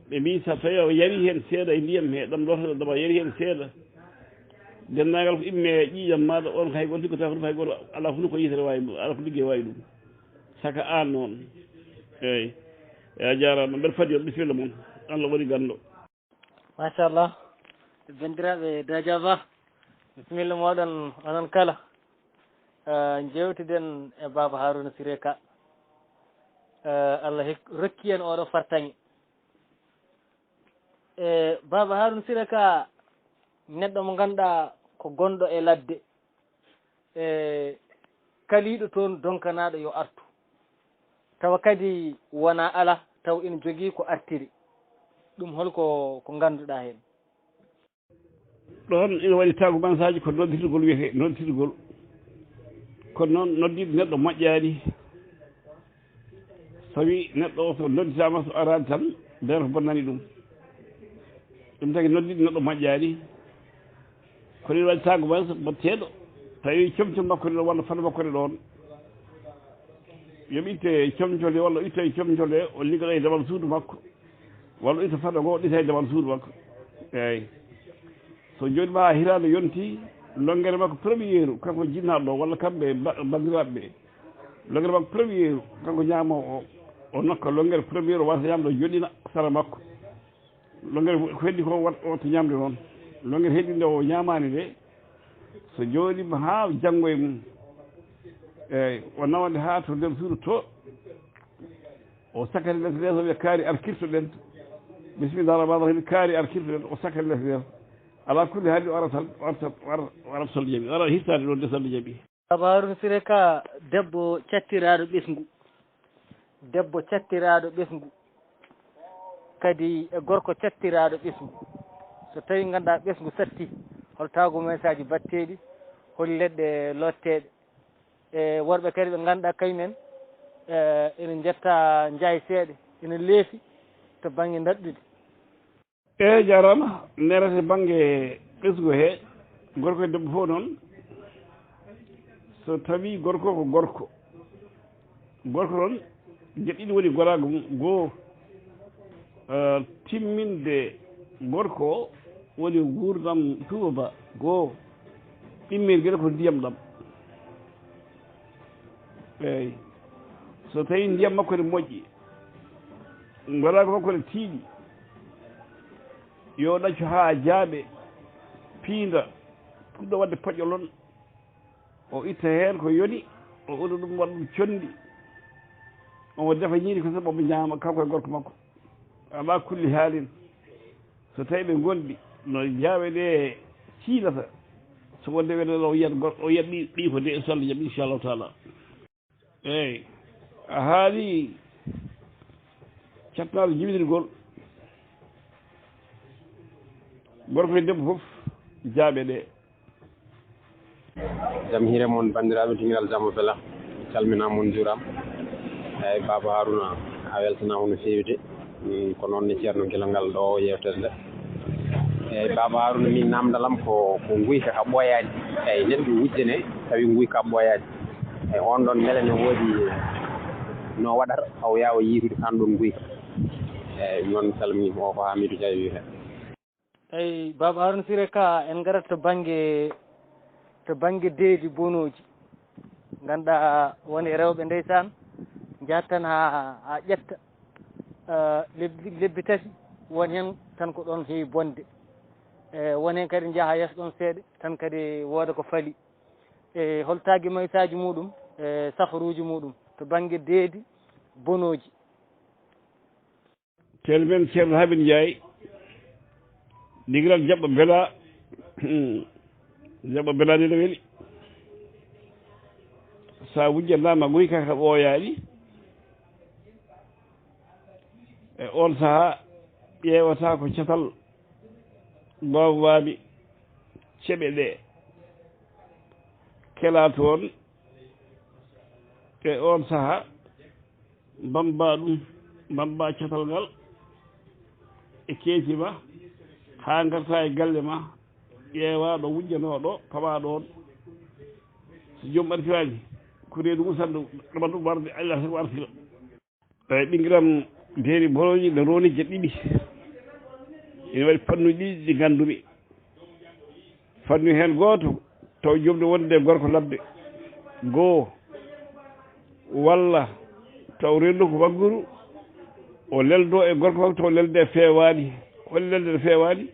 ɓe mbi so tawi o yari hen seeɗa e ndiyam he ɗam lootoɗa dama yari hen seeɗa dennagal ko imme ƴiƴam maɗa on hay goto liggota ko ɗum hay goto ala fu ko yitere wawi ala ko ligguey wawi ɗum saka an noon eyyi a jarama mbeɗa faadi on bisimilla moon Allah waɗi gando machallah bandiraɓe Dadiaba bisimilla moɗon onon kala jewtiden e Baba Harouna Siré Ka Allah rokki en oɗo fartaŋe e Baba Harouna Siré Ka neɗɗo mo ganduɗa ko gonɗo e ladde e kaliɗo toon donkanaɗo yo artu tawa kadi wona ala taw ina jogui ko artiri ɗum holko ko ganduɗa hen ɗon ina waɗi tagumansaji ko noddirgol wiyete noddirgol kono noon noddiɗo neɗɗo moƴƴani tawi neɗɗo o so nodditama so arani tan nden ko bonnani ɗum tagi noddiɗo neɗɗo moƴƴani kono ina waɗi tagumansa mbatteɗo tawi comcom makko ne ɗon walla fanda makko ne ɗon yomi itte comcole walla o itta e comcole o liggoɗo e damal suudu makko walla o itta fanda go ɗita e damal suudu makko eyyi so joni ma hirande yonti longere makko premiére kanko jinnaɗo ɗo walla kamɓe bandiraɓe ɓe longere makko premiére kanko ñamowo o nokka longere premiére o wasa ñamde o joɗɗina sara makko longere ko heddi ko watta ñamde noon longere heddi nde o ñamani nde so joɗima ha janggo e mum eyyi o nawande ha to nder suudu to o sakkati less nde so wiya kaari arkirto ɗen bisimilla rahmani rahim kaari arkirto ɗen o sakkati less nde ala kulli haali o arat solde jaaɓi o ara hirtade ɗon nde solde jaaɓi Baba Harouna Siré Ka debbo cattiraɗo ɓesgu debbo cattiraɗo ɓesgu kadi e gorko cattiraɗo ɓesgu so tawi ganduɗa ɓesgu satti hol tagumensaji batteɗi hol leɗɗe lotteɗe e worɓe kadi ɓe ganduɗa kañumen ene jetta jaay seeɗe ene leefi to banggue dadɗude eyyi jarama nerete banggue ɓesgu he gorko e debbo fof noon so tawi gorko ko gorko noon gueɗe ɗiɗi woni gorago mum goho timminde gorko o woni gurdam tuuba goho ɗimmirgueɗe ko ndiyam ɗam eyyi so tawi ndiyam makko ne moƴƴi gorago makko ne tiiɗi yo ɗaccu ha jaaɓe piida puɗɗo wadde poƴƴolon o itta hen ko yoni o uɗa ɗum waɗa ɗum condi omo defa ñiiri ko sabu omo ñaama kanko e gorko makko ala kulli haalin so tawi ɓe gonɗi no jaawe ɗe siilata so wonde weɗen o yiyat o yiyat ɗi ko de so Allah jaɓi inchallahu taala eyyi a haali catnaɗo jibinirgol gorko e debbo fof jaaɓe ɗe jam hiire moon bandiraɓe tingiral jamma bela calmina moon juuram eyyi baba Haruna a weltanama no fewi de ko noon ne ceerno guila ngal ɗo yewtere nde eyyi baba Haruna min namdalam ko guyka ka ɓooyani eyyi neɗɗo wujjane tawi guyka ɓooyani eyyi on ɗon beele ne woodi no waɗata haw yawa yiitude kan ɗon guyka eyyi noon calminima o ko Hamidou Dia wiyete eyyi baba Haruna Siré Ka en garat to banggue deedi bonoji ganduɗa woni rewɓe ndeysan jattan ha ƴetta lebbi tati woni hen tan ko ɗon heewi bonde woni hen kadi jaaha yeeso ɗon seeɗa tan kadi wooda ko faali e holtagi maysaji muɗum e safaruji muɗum to banggue deedi bonoji ceerno men ceerno Hamidou Ndiaye digiral jaɓɓo beela jaɓɓo belani ne weeli sa wujjatnama guyka ka ɓooyaɗi e on saaha ƴeewata ko catal gowwami ceɓe ɗe kela toon e on saaha mbamba ɗum mbamba catal ngal e keetima ha garta e galle ma ƴeewa ɗo wujjanoɗo pawa ɗon so joom artirani ko reedu musanɗo ɗaɓa ɗum warde allah tan wartira eyyi ɓinguiram ndeeri boroji ne ronije ɗiɗi ene waɗi fannuji ɗiɗi ɗi gandumi fannu hen goto taw jomde wonde gorko labde goho walla taw rendu ko wagguru o leldo e gorko makko taw lelde fewani hol lelde fewani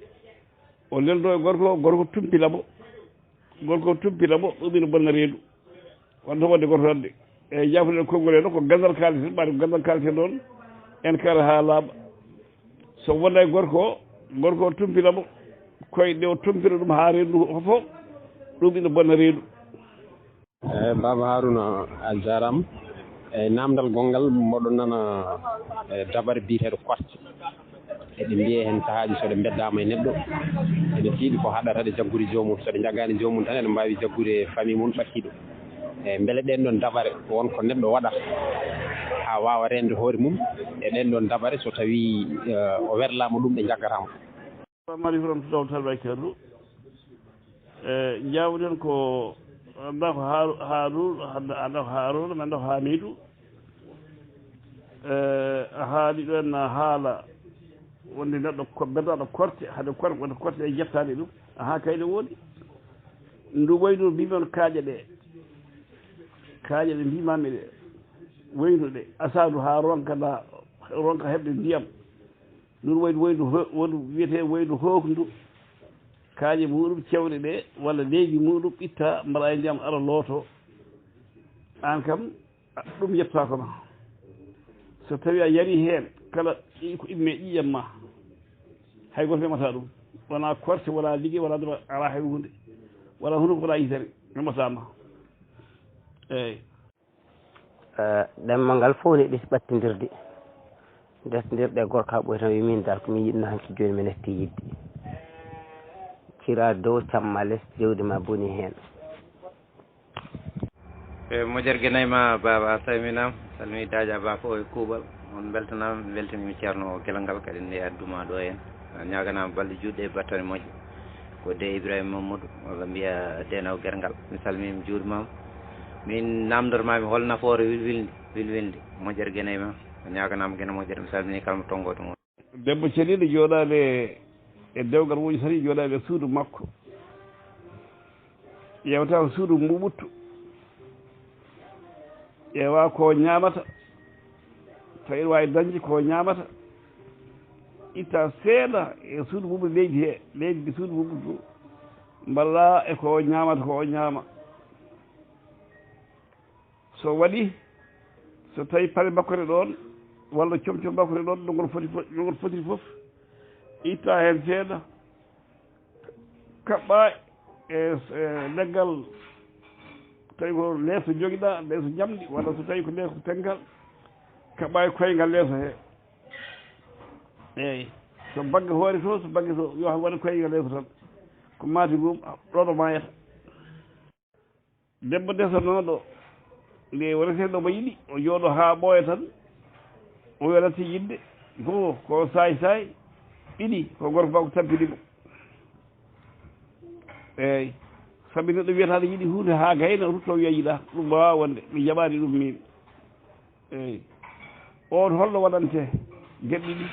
o leldo e gorko tumpilamo ɗum ina bonna reedu wonto wonde gorko ladde eyyi jafuɗen konngol e ɗo ko gandal kalten ɓaade ko gandal kalten ɗon en kala ha laaɓa so wona e gorko o tumpilamo koyɗe o tumpina ɗum ha reedu fofo ɗum ina bonna reedu eyyi baba Haruna a jarama eyyi namdal gongal mboɗo nana dabare biyeteɗo korte eɗe mbiye hen sahaji soɗe beddama e neɗɗo ene tiiɗi ko haɗata jaggude jomum soɗe jaggani jomum tan ene mbawi jaggude famille mum ɓakkiɗo eyyi beele ɗen ɗon dabare wonko neɗɗo waɗata ha wawa rende hoore mum e ɗen ɗon dabare so tawi o werlama ɗum ɗe jaggatamo mari from to talba kerdu jawɗen ko anda ko Haruna anda ko Hamidou a haali ɗon haala wonde neɗɗo ko beddaɗo korte haade wonde korte ɗe jettade ɗum aha kayne woodi ndu wayno mbimen kaaƴe ɗe mbimami ɗe waynuɗe asadu ha ronka heɓde ndiyam ɗum wayno wiyete wayno hookndu kaaƴe muɗum cewɗe ɗe walla leydi muɗum itta mbaɗa e ndiyam ara looto an kam ɗum yetta kono so tawi a yari hen kala ko imme ƴiƴam ma hay goto memata ɗum wona korte wona ligguey wona dema ala hay hunde wona hunde ko wona yitere mematama eyyi ɗemmal ngal fof ne ɗi ɓattidirde desdirɗe gorko ha ɓoy tan wi min dal komin yiɗno hanki joni mi netti yidde cira dow camma less jewdi ma boni hen moƴƴere guenayma baba a salminama salmini dadia ba fof e kuuɓal on beltanama weltanimi ceerno guila ngal kadi nde adduma ɗo hen ñaganama balɗe juɗɗe e battane moƴƴe ko de Ibrahima Mamadou walla mbiya denaw guergal mi salmini mi juurimama min namdormami hol nafoore wilwilde moƴƴere guenayma ñaganama guena moƴƴere mi salmini kalmo tongoto mo debbo ceniɗo jooɗade e dewgal muƴi tati jooɗade e suudu makko ƴewata ko suudu mbuɓuttu ƴeewa ko ñamata tawi wawi dañde ko ñamata itta seeɗa e suudu mum leydi he leydi ndi suudu mum du mballa e ko ñamata ko ñaama so waɗi so tawi pare bakkore ɗon walla comcol bakkore ɗon ɗo ngol fotiri fof itta heen seeɗa kaɓɓa e leggal tawi ko leeso jogiɗa leeso jamɗi walla so tawi ko leeso tengal kaɓɓa e koyngal leeso he eyyi so bagge hoore to so bagge to yo waɗa koyngal leeso tan ko maati gum ɗoɗo mayata debbo desanoɗo nde woreteɗo mo yiɗi o jooɗo ha ɓooya tan o welati yidde goo ko saay ɗiɗi ko gorko ba ko tampinimo eyyi sabi neɗɗo wiyata ɗo yiɗi hunde ha gayna rutto wiya yiɗa ɗum wawa wonde mi jaɓani ɗum min eyyi on holno waɗante gueɗe ɗiɗi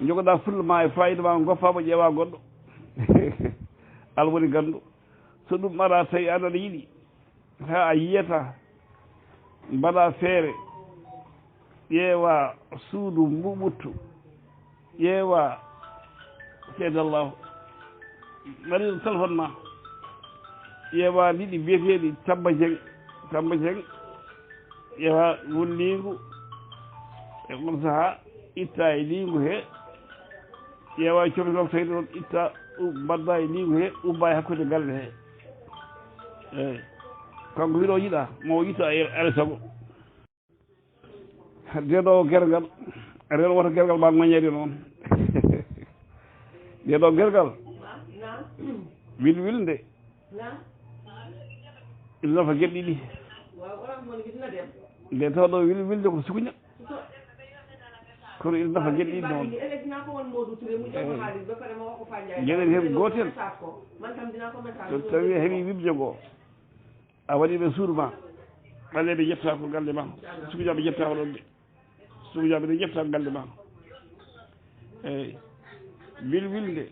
jogoɗa fulla ma e fayida ma goppama ƴeewa goɗɗo Allah woni gandu so ɗum ara tawi an aɗa yiɗi ha a yiyata mbaɗa feere ƴeewa suudu mbuɓuttu ƴeewa seedallahu mbaɗiɗo téléphone ma ƴeewa ɗiɗi biyeteɗi Tamba Dieng ƴeewa won lingu e on saaha itta e lingu he ƴeewa comitoko tawi ɗon itta mbadda e lingu he ubba e hakkude galle he eyyi kanko wiɗo yiɗa mo yitto are sago ndeɗo gergal reɗo woto gergal ma ŋoñede noon ndeɗo gergal wilde ina nafa gueɗe ɗiɗi nde tawɗo wilde ko sukuña kono ina nafa gueɗe ɗiɗi noon gueɗen hen gotel so tawi heeɓi wibde go a waɗiɓe suudu ma ɓaleɓe ƴetta ko galle ma sukuƴaɓe ƴetta ko ɗon de sukuƴaɓe ɗe ƴetta ko galle ma eyyi wilde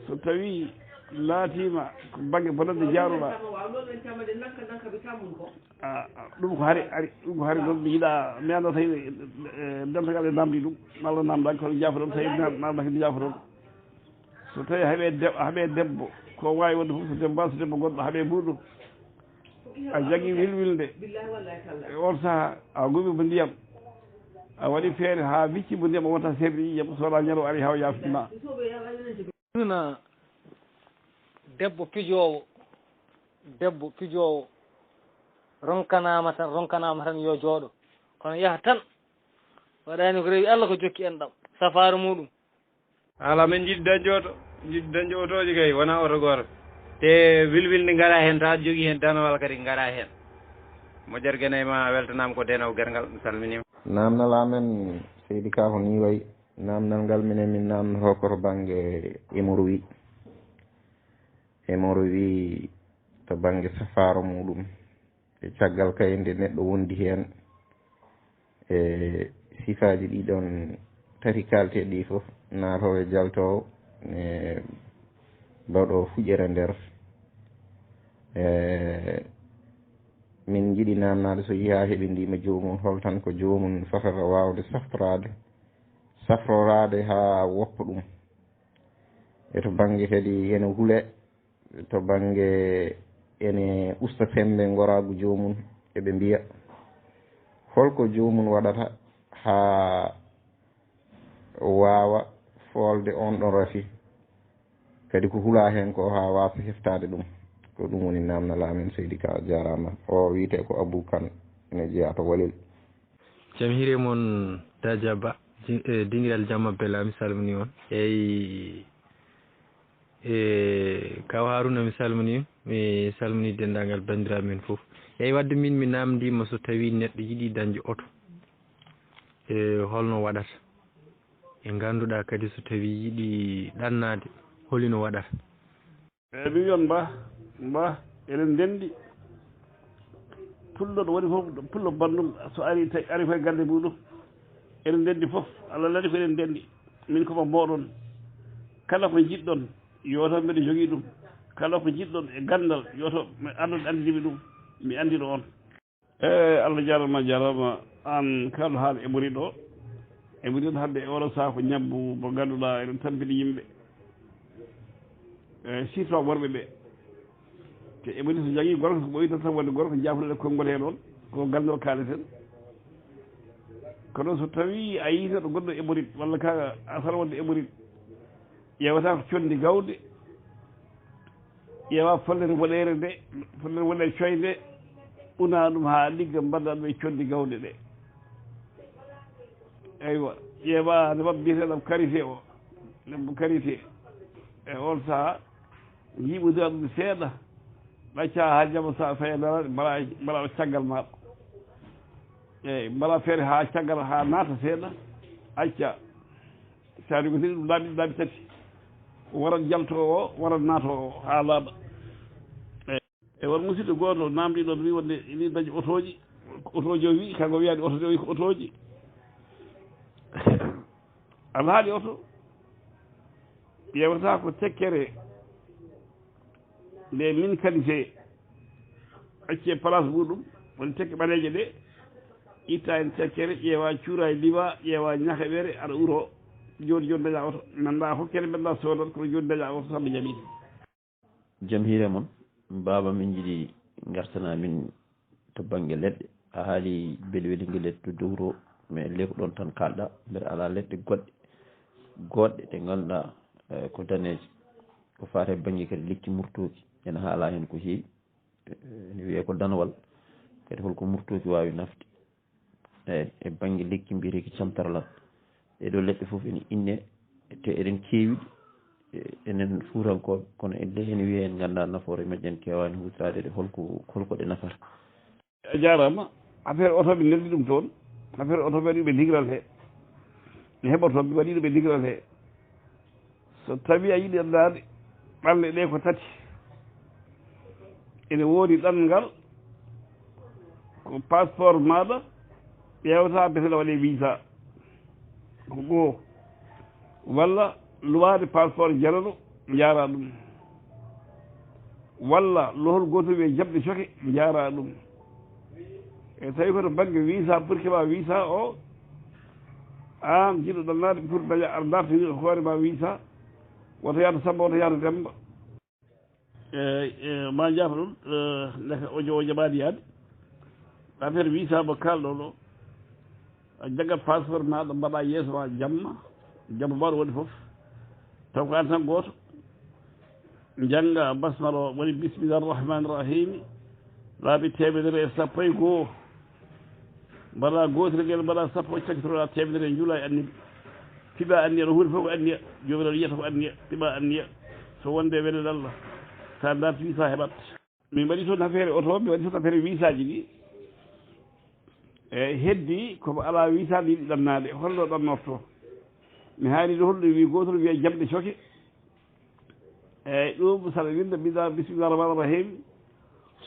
so tawi laatima ko banggue bonande jaaruɗa ɗum ko hari ɗon mi yiiɗa mi anda tawi dentagal e namdi ɗum malla namdaki kono jaafa ɗon tawi namdaki mi jaafa ɗon so tawi haaɓe debbo ko wawi wonde fof so debbo so debbo goɗɗo haaɓe ɓurɗo a jagui wilde e on saaha a guumi mo ndiyam a waɗi feere ha wicci mo ndiyam o wonta seeɗa yiyam soɗa ñande ari haw yaftima ɗuna debbo pijowo ronkanama tan yo jooɗo kono yaha tan waɗani ko rewi Allah ko jokki en ɗam safaro muɗum ala min jiɗi dañde otoji kay wona oto goto te wilwilde gara hen ta jogui hen danawal kadi gara hen moƴƴere guenayi ma weltanama ko denowo guergal mi salminima namdal amen seydi Ka ko ni wayi namdal ngal minen min namdoto koto banggue hémorroïde to banggue safaro muɗum e caggal kay nde neɗɗo wondi hen e sifaji ɗiɗon tati kalte ɗi foof naatowo e jaltowo e bawɗo fuƴere nder min jiiɗi namnade so yiha heeɓi ndima jomum holtan ko jomum fotata wawde safrorade ha woppa ɗum e to banggue kadi ene huule to banggue ene usta sembe goragu jomum eɓe mbiya holko jomum waɗata ha wawa folde on ɗon rafi kadi ko huula hen ko ha wasa heftade ɗum ko ɗum woni namdal amen Seydi Ka jarama o wiite ko Abou Kane ene jeeya to Walel jaam hiire moon Dadia Ba dingiral jamma bella mi salmini on eyyi kaw Haruna mi salmini dendagal bandiraɓe men foof eyyi wadde min mi namdima so tawi neɗɗo yiiɗi dañde oto e holno waɗata e ganduɗa kadi so tawi yiiɗi ɗannade holino waɗata eyyi mi wiyon mba eɗen dendi pullo ɗo woni fof pullo bandum so ari koye galle muɗum eɗen dendi fof Allah laaɗi ko eɗen dendi min komo moɗon kala ko jiɗɗon yoto mbiɗa jogui ɗum kala ko jiɗɗon e gandal yoto andinimi ɗum mi andino on Allah jarama an kalɗo haala Emory ɗo Emory ɗon hande e oɗo saha ko ñabbu mo ganduɗa eɗen tampini yimɓe surtout worɓe ɓe te Emory so jagui gorko ko ɓoyi tan wonde gorko jafuɗe konngol hen on ko gandal kaleten kono so tawi a yii ɗo goɗɗo émorite walla ka asara wonde émorite ƴewata ko condi gawde ƴeewa follere woɗere nde follere woɗere coy nde una ɗum ha ligga mbaɗa ɗum e condi gawde ɗe eywa ƴeewa nde mabɓe mbiyeteɗam karité o nembo karité e on saaha yiɓodira ɗum seeɗa ɗacca ha jama sa faye daraɗe mbaɗa caggal maɗa eyyi mbaɗa feere ha caggal ha naata seeɗa acca sa rigotiri ɗum laaɓi tati warat jalto o warat naato o ha laaɓa e won musidɗo goto namdiɗo wi wonde ini dañi otoji otoji o wi kanko wiyani oto o wi ko otoji alhaali oto ƴewrata ko tekkere nde min qualité acce place muɗum woni tekke ɓaleje ɗe itta hen tekkere ƴeewa cuura e liwa ƴeewa ñaheɓere aɗa uro joni daña oto nanda hokkere mbaɗa sodon kono joni daña oto samɓe jaɓi jaam hiire moon baba min jiiɗi gartana min to banggue leɗɗe a haali beɗi leɗɗe dowro mais le ko ɗon tan kalɗa mbeɗa ala leɗɗe goɗɗe ɗe ganduɗa ko daneje ko fate banggue kadi lekki murtoki ene haala hen ko heewi ne wiye ko danowal kadi holko murtoki wawi nafde eyyi e banggue lekki mbiyeteki camtarlan ɗeɗo leɗɗe foof ene inne te eɗen kewiɗi enen fuurankoɓe kono ene wiye en ganda nafoore majjen kewani hutorade ɗe holko ɗe nafata a jarama affaire otoɓe neldi ɗum toon affaire otoɓe waɗi ɓe ligral he ne heɓotoɓe waɗiɗo ɓe ligral he so tawi a yiiɗi andade ɓalɗe ɗe ko tati ene woodi ɗanngal ko passeport maɗa ƴewta beteɗa waɗe visa ko goo walla luwade passeport jarano jara ɗum walla lohol goto wiye jaɓde coke jara ɗum e tawi koto banggue visa pour keɓa visa o an jiɗo ɗannade pour daña ar dartini hoorema visa woto yaada Samba woto yaada Demba ma jaafa ɗum ndeka o jaɓani yaade affaire visa mo kalɗo ɗo a jaggat passeport maɗa mbaɗa yeeso ma jamma mbaɗo woni foof taw ko an tan goto jangga basmala o woni bismillahi rrahmani rrahimi laaɓi 110 mbaɗa gotirguel mbaɗa sappo cakkitoɗa 100 juula e anniya tiɓa anniya ɗo hunde fof ko anniya jomiraɗo yiyata ko anniya tiɓa anniya so wonde weɗen Allah sa darti visa heɓat min mbaɗi toon affaire auto mi waɗi toon affaire visa ji ɗi eyyi heddi komo ala visa ɗi yiɗi ɗannade holno ɗannorto mi haali ɗo holɗo wi gotol wiye jamɗe coke eyyi ɗum saɗa winda mbiɗa bisimillah rahmani rahim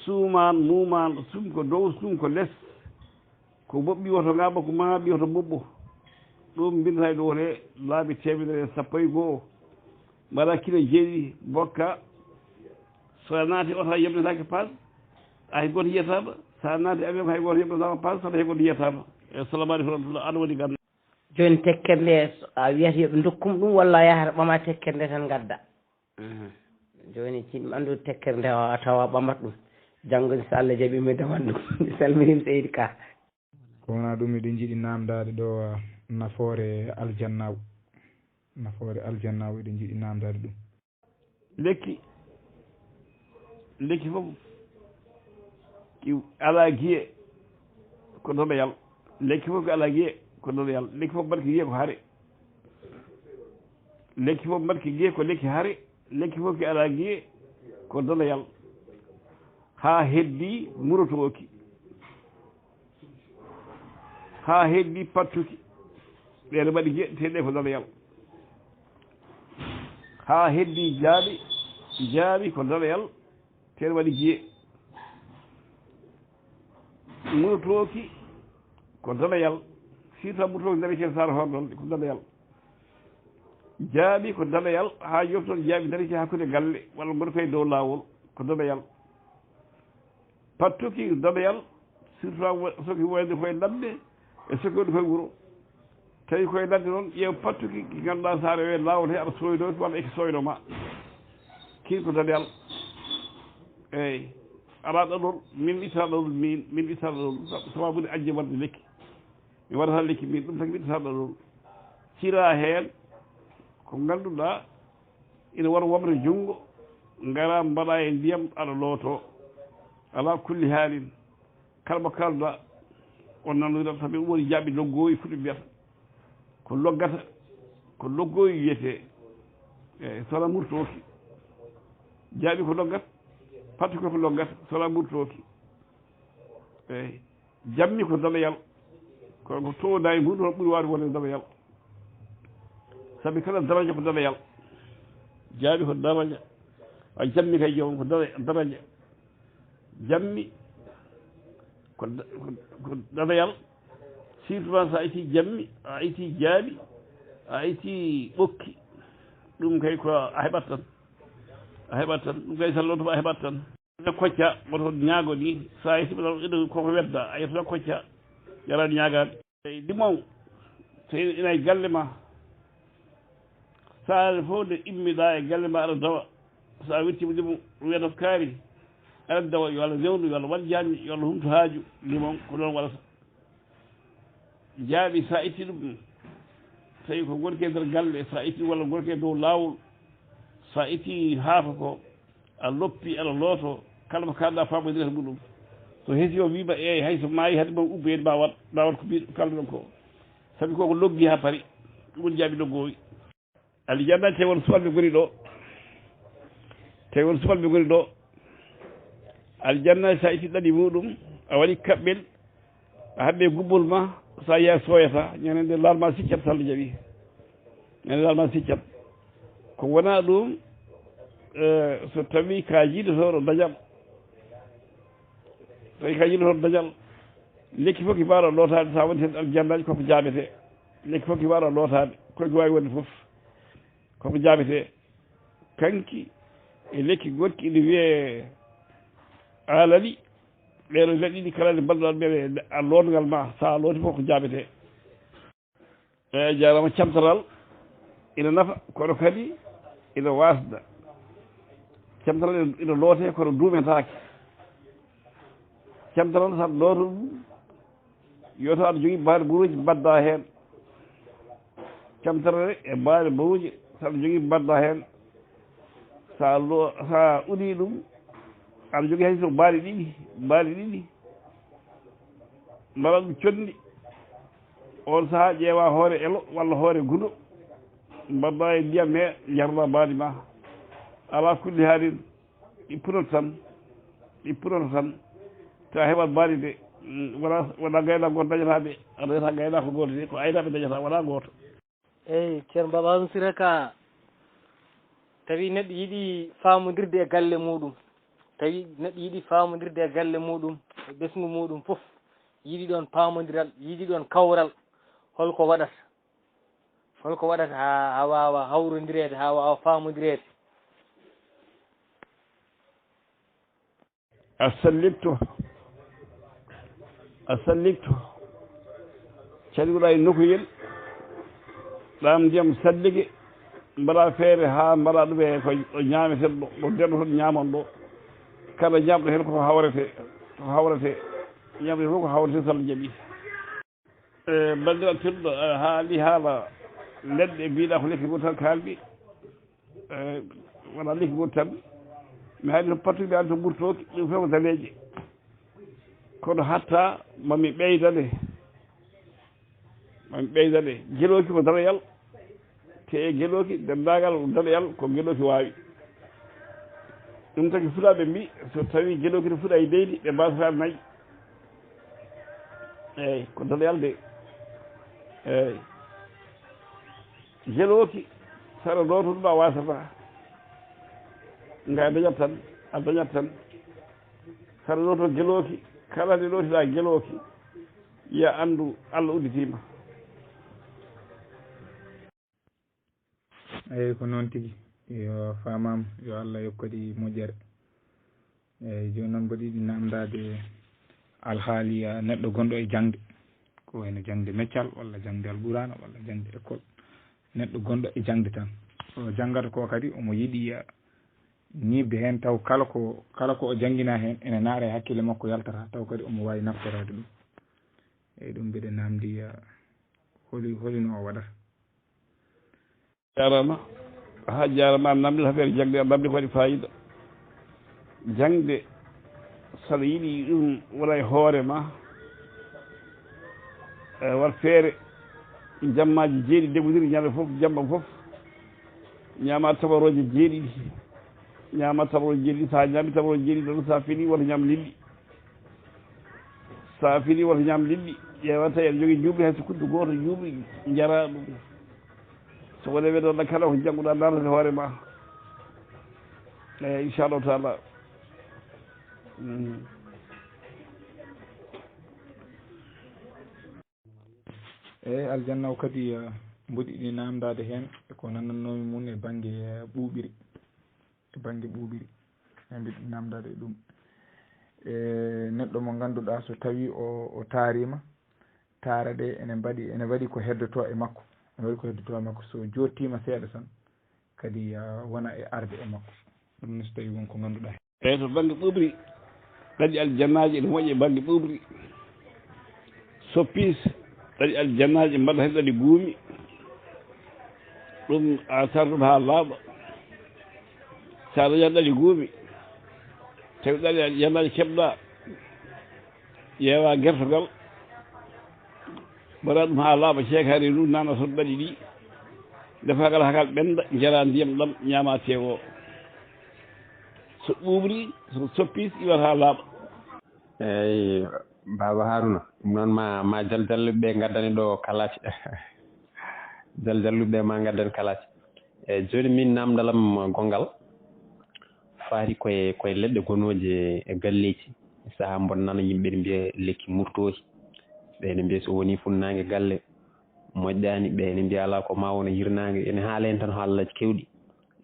suuman muman sum ko dow sum ko less ko moɓɓi woto ngaba ko maaɓi woto moɓɓo ɗum mbindata ɗo te laabi 110 mbaɗa kilo jeeɗi bokka so naati oto a yebnetake paas hay goto yiyatama sa naati avion hay goto yebnetama paas saɗa hay goto yiyatama assalamu aleykum rahmatullah aɗa waɗi ganda joni tekkere nde a wiyata yooɓe dokkum ɗum walla yahata ɓama tekkere nde tan gadda joni ciɗmi andude tekkere nde a tawa ɓamat ɗum janggo so Allah jaaɓi mi damat ɗum mi salminima Seydi Ka ko wona ɗum eɗen jiiɗi namdade ɗo nafoore aljannaw eɗen jiiɗi namdade ɗum lekki fof ala guiye ko doɗoyal lekki fof ko ala guiye ko doɗoyal lekki fof mbaɗki guiye ko haare lekki fof mbaɗki guiye ko lekki haare lekki fof ki ala guiye ko doɗoyal ha heddi murotoki ha heddi pattuki ɗene mbaɗi guiye teɗe ko doɗoyal ha heddi jaaɓi ko doɗoyal teɗe waɗi guiye murotoki ko doɗoyal sita murotoki dari ken sara horɗon ko doɗoyal jaaɓi ko doɗoyal ha yofton jaaɓi dari ke hakkude galle walla mboɗo koye dow lawol ko doɗoyal pattuki doɗoyal surtout soki woyde koye ladde e soki waɗi koye wuuro tawi koye ladde noon ƴeew pattuki ki ganduɗa sa rewe lawol he aɗa soynoki walla eki soynoma kii ko doɗoyal eyyi ala ɗaɗol min ittata ɗaɗol min ittata ɗaɗol sababude ajje wadde lekki mi waɗata lekki min ɗum taki mi ittata ɗaɗol cira heen ko ngannduɗaa ina wara wamre junngo ngara mbaɗa e ndiyam aɗa looto ala kulli haalin kala mo kalda on nanodirata sabi ɗum woni jaaɓi loggooyi fuɗi mbiyata ko loggata ko loggooyi wiyetee eyi sona murtooki jaaɓi ko loggata patti koko loggata sona murtooki eyi jammi ko dalayal kono ko tooda e muɗum ɓuri waawde wonde dalayal sabi kala daraja ko dalayal jaaɓi ko daraja a jammi kay joom ko daraja jammi ko dalayal surtout so a itti jammi a itti jaaɓi a itti ɓokki ɗum kay ko a heɓat tan ɗum kay sallotomo a heɓat tan ene kocca woto ñaago ni sa itti ɗo koko wedda a yettoɗa kocca jarani ñaagade eyi ɗimow so ina e galle ma saare fof nde immiɗa e galle ma aɗa dawa so a wittima ɗimo wiyata kaari aɗa dawa yo Allah rewnu yo Allah waɗ janni yo Allah humto haaju limon ko ɗon waɗata jaaɓi sa itti ɗum tawi ko gonki e nder galle sa itti walla gonki e dow laawol sa itti haafa ko a loppi aɗa looto kala mo kalɗa famodirata muɗum so heesi o wiima eyi hayso maayi hade mam ubbeyde ma wat ko mbiɗo kalɗon ko sabi koko loggi ha paari ɗum woni jaaɓi loggoowi alijanna tewon subalɓe goni ɗo aljanna sa itti ɗaɗi muɗum a waɗi kaɓɓel a haɓɓe gubbol ma sa yiya soyata ñande lalma siccat so Allah jaɓi ñande lalma siccat ko wona ɗum so tawi ka jiiɗotoɗo dañal lekki fof ki mbaɗo lootade sa woni hen aljannaji koko jaɓete lekki fof ki mbaɗo lootade koye ko wawi wonde foof koko jaɓete kanki e lekki gonki ine wiye alali ɓeɗo leɗɗi ɗi kala nde mballuɗan ɓeɗe a lootgal ma sa looti fof ko jaɓete eyi jarama camtaral ina nafa kono kadi ina wasda camtaral ina loote kono duumentake camtaral saɗa looto ɗum yo taw aɗa jogui mbaɗi buruji mbadda hen camtarare e mbaɗi buruji saɗa jogui mbadda hen sa uni ɗum aɗa jogui hay so mbaɗi ɗiɗi mbaɗa ɗum conndi on saaha ƴeewa hoore elo walla hoore gundo mbadda e ndiyam he jarda mbaɗi ma ala kulli haalin ɗi punoto tan ta heɓat mbaɗi de wona gayna goto dañataɓe aɗa reta gayna ko goto de ko aynaɓe dañata wona goto eyyi ceerno Baba Harouna Siré Ka tawi neɗɗo yiiɗi famodirde e galle muɗum e ɓesgu muɗum foof yiiɗi ɗon pamodiral yiiɗi ɗon kawral holko waɗata ha wawa hawrodirede ha wawa famodirede a sallikto calliɗa e nokkoyel ɗam ndiyam salligue mbaɗa feere ha mbaɗa ɗum e ko ñameten ɗo ndenɗo toon ñamon ɗo kala ñamɗo hen koko hawrete ñamde fof ko hawrete so Allah jaaɓi bandiraɓe tedduɗo haali haala leɗɗe mbiɗa ko lekki goto tan kalmi wona lekki goto tan mi haali to pattude mi andi to ɓurtoki ɗum fof ko daneje kono hatta mami ɓeydane gueloki ko dalayal te e gueloki dendagal dalayal ko gueloki wawi ɗum tagi fuɗaɓe mbi so tawi gueloki to fuɗa e leydi ɓe mbasata nayyi eyyi ko dalayal de eyyi gueloki saɗa looto ɗum a wasata nga dañat tan saɗa looto gueloki kala nde lootiɗa gueloki ya andu Allah udditima eyyi ko noon tigui yo famama yo Allah yokkodi moƴƴere eyyi joni noon mboɗo yiɗi namdade alhaaliya neɗɗo gonɗo e jangde ko wayno jangde meccal walla jangde alɓurana walla jangde école neɗɗo gonɗo e jangde tan o janggata ko kadi omo yiiɗi ñibbe heen taw kala ko o janngina heen ene naara e hakkille makko yaltata taw kadi omo waawi naftorade ɗum eyi ɗum mbiɗe namdi holino o waɗata jarama ha jarama namdi affaire jangde namdi ko waɗi fayida jangde saɗa yiɗi ɗum wona e hoore ma wat feere jammaji jeeɗi degudiri ñande fof jamma fof ñama tabaroje jeeɗiɗi ñama tabaroje jeeɗiɗi sa ñami tabaroje jeeɗiɗi ɗon sa fini woto ñam liɗɗi sa fini woto ñam liɗɗi ƴeewa tawi aɗa jogui juuɓi hay so kuddu goto juuɓi jara ɗum so wone weɗoɗa kala ko jangguɗa namdata hoore ma eyi inchallahu taala eyi aljanna o kadi mboɗiɗi namdade heen eko nannannomi mum e banggue ɓuuɓiri e mbiɗi namdade ɗum e neɗɗo mo ganduɗa so tawi o taarima taara ɗe ene waɗi ko heddoto e makko so jottima seeɗa tan kadi wona e arde e makko ɗum ni so tawi wonko ganduɗa eyi to banggue ɓuuɓri ɗaɗi aljannaji ene moƴƴi e banggue ɓuuɓri so piis ɗaɗi aljannaji mbaɗa hen ɗaɗi guumi ɗum a tar ɗum ha laaɓa sa dañat ɗaɗi guumi tawi ɗaɗi aljannaji keɓɗa ƴeewa guertogal mbaɗa ɗum ha laaɓa ceekari ɗum nana toon ɗaɗi ɗi defagal hakal ɓenda jara ndiyam ɗam ñama tewo so ɓuuɓri so soppis iwat ha laaɓa eyyi Baba Haruna ɗum noon ma jaljalluɓe ɓe gaddani ɗo kalaci jaljalluɓe ma gaddani kalaci eyyi joni min namdalam gongal faari koye leɗɗe gonoje e galleji saaha bonnana yimɓe ne mbiya lekki murtoji ɓe ne mbiya so woni funnangue galle moƴƴani ɓe ne mbiya ala ko ma wona yirnangue ene haala hen tan haallaji kewɗi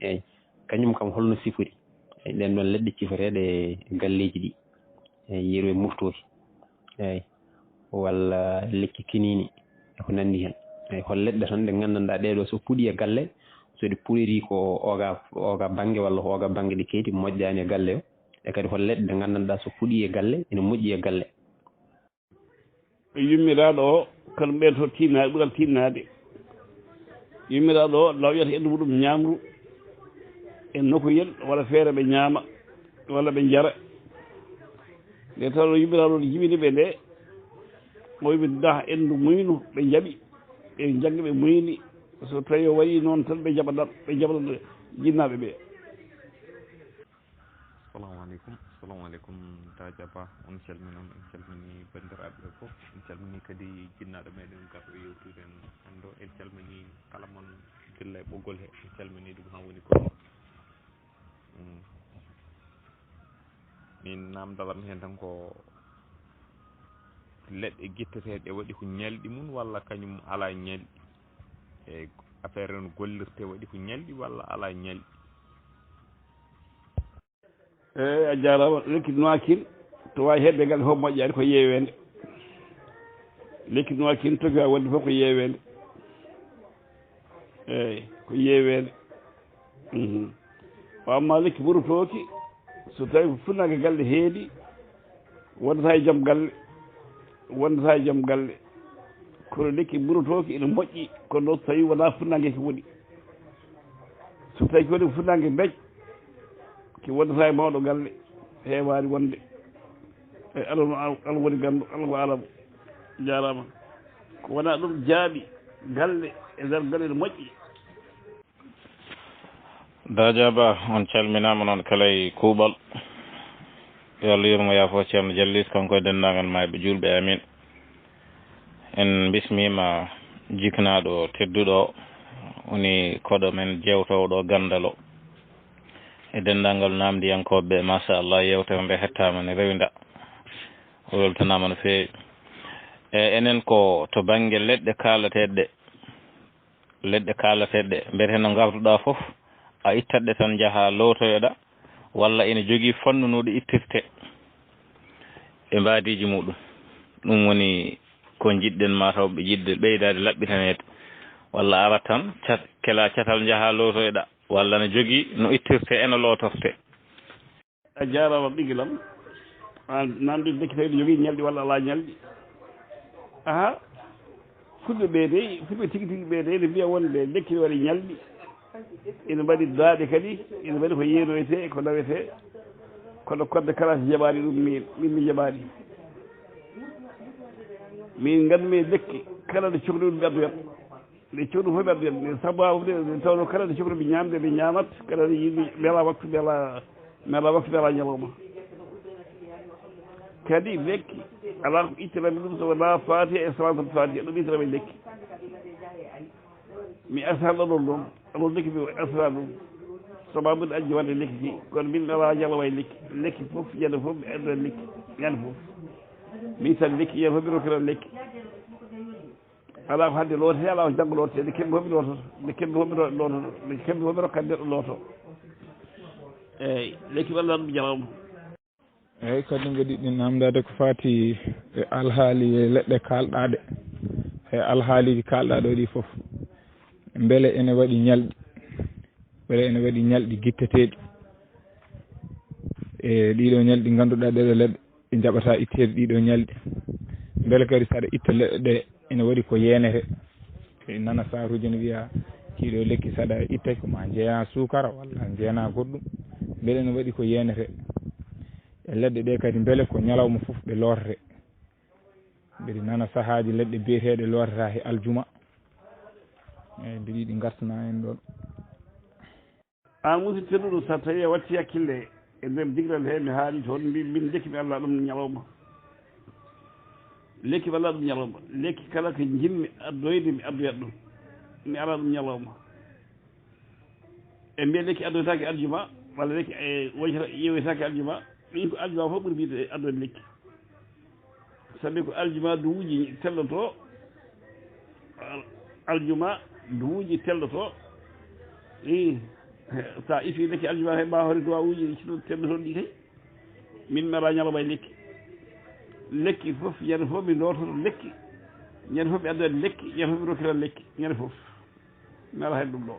eyyi kañum kam holno sifori eyyi ɗen ɗon leɗɗe ciforeɗe e galleji ɗi eyyi yeeru e murtoji eyyi walla lekki kinini eko nandi hen eyyi hol leɗɗe tan ɗe gandanɗa ɗeɗo so puuɗi e galle so ɗe puɗiri ko oga banggue walla ko oga banggue ɗi keyti moƴƴani e galle o e kadi hol leɗɗe ɗe gandanɗa so puuɗi e galle ene moƴƴi e galle yummiraɗo o kala ɓen to tinnade ɓuural tinnade yummiraɗo o law wiyata endu muɗum ñamru en nokkoyel walla feere ɓe ñaama walla ɓe jara nde taw yummiraɗo ɗo jibiniɓe nde o wimi daha endu muynu ɓe jaaɓi ɓe jangga ɓe muyni so tawi o waɗi noon tan ɓe jaɓaɗat jinnaɓe ɓe assalamu aleykum Tadia Ba on calminama en calmini bandiraɓe ɓe foof en calmini kadi jinnaɗo meɗen garɗo yewtude en hande o en calmini kala moon dilla e ɓoggol he en calmini ɗum ha woni kono min namdalam hen tan ko leɗɗe guitteteɗe waɗi ko ñalɗi mum walla kañum ala ñalɗi e affaire en gollirte waɗi ko ñalɗi walla ala ñalɗi eyyi a jarama lekki noakin to wawi hedde galle fof moƴƴani ko yewede lekki noakin toki wawi wonde fof ko yewede eyyi ko yewede o amma lekki ɓuuratoki so tawi funnangue galle heedi wondata e joom galle kono lekki ɓuuratoki ene moƴƴi kono so tawi wona funnangue ko woni so tawi ko woni funnangue beej ki wondata e mawɗo galle heewani wonde e Allah woni gandu Allah ko alamo jarama ko wona ɗum jaaɓi galle e nder galle ne moƴƴi Tadia Ba on calminama noon kala e kuuɓal yo Allah yurmo yaafo ceerno Diallis kanko e dendagal mayɓe julɓe amin en bismima jiknaɗo tedduɗo woni koɗo men jewtowo ɗo gandal o e dendagal namdiyankoɓe machallah yewtere nde hettama ne rewida o weltanama no fewi e enen ko to banggue leɗɗe kalateɗe mbiyete no garduɗa foof a ittatɗe tan jaaha lowtoyoɗa walla ene jogui fannunoɗo ittirte e mbadiji muɗum ɗum woni ko jiɗɗen mataw ɓe jiɗde ɓeydade laɓɓitanede walla ara tan kela catal jaaha lowtoyoɗa walla ne jogui no ittirte ene lotorte a jarama ɓigilam nanɗude lekki tawi ɗo jogui ñalɗi walla ala ñalɗi aha fulɓe ɓeede fulɓe tigui tigui ɓeede ne mbiya wonde lekki ne waɗi ñalɗi ina mbaɗi daaɗe kadi ina mbaɗi ko yeeroyte ko nawete kono kodde kala so jaɓani ɗum min mi jaɓani min gandumi lekki kala nde cohli ɗum ɓe addoyat nde cohli ɗum fof ɓe addoyat nde sababude nde tawno kala nde cohli ɓe ñamde ɓe ñamat kala nde yimɓe mela waktu mela waktu mela ñalawma kadi lekki ala ko ittirami ɗum so wona fatiha e salatul fatiha ɗum ittirami lekki mi asarɗo ɗon ɗon ɗon lekki mi asra ɗum sababude ajji wadde lekki ki kono min ala ñalawma e lekki fof ñande fof mi addoa lekki ñande fof min tan lekki ñande fof mi rokiran lekki ala ko hande loote ala ko janggo loote nde kemmi fof mi loototo nde kemmi fof mi loototo nde kemmi fof mi rokkat neɗɗo looto eyyi lekki walla ɗum ñalawma eyyi kadi mbeɗi ɗi namdade ko fati e alhaali e leɗɗe kalɗaɗe e alhaaliji kalɗaɗo ɗi foof beele ene waɗi ñalɗi beele ene waɗi ñalɗi guitteteɗi e ɗiɗo ñalɗi ganduɗa ɗeɗo leɗɗe ɗi jaɓata ittede ɗiɗo ñalɗi beele kadi saɗa itta leɗɗe ɗe ene waɗi ko yenete e nana saruji ne wiiya kiɗo lekki saɗa itta koma jeeya sukara walla jeena goɗɗum beele ene waɗi ko yenete e leɗɗe ɗe kadi beele ko ñalawma fof ɓe lorre mbiɗi nana sahaji leɗɗe biyeteɗe lorreta he aljuma eyyi mbiɗi yiiɗi gartana en ɗon an musidɗo tedduɗo so tawi a watti hakkille e nder digral he mi haali toon min lekki mi alla ɗum ñalawma lekki mi alla ɗum ñalawma lekki kala ko jinmi addoyde mi addoyat ɗum mi ala ɗum ñalawma e mbiya lekki addoytake aljuma walla lekki woytata yewetake aljuma min ko aljuma fof ɓuuri wiide addoyde lekki sabi ko aljuma duuji telloto aljuma duuji telloto i sa ifi lekki aljuma he ma hori duwa uji tellotoon ɗi kay min mi ala ñalawma e lekki lekki fof ñande fof mi loototo lekki ñande fof mi addoyde lekki ñande fof mi rokkiran lekki ñande fof mi ala hen ɗum ɗo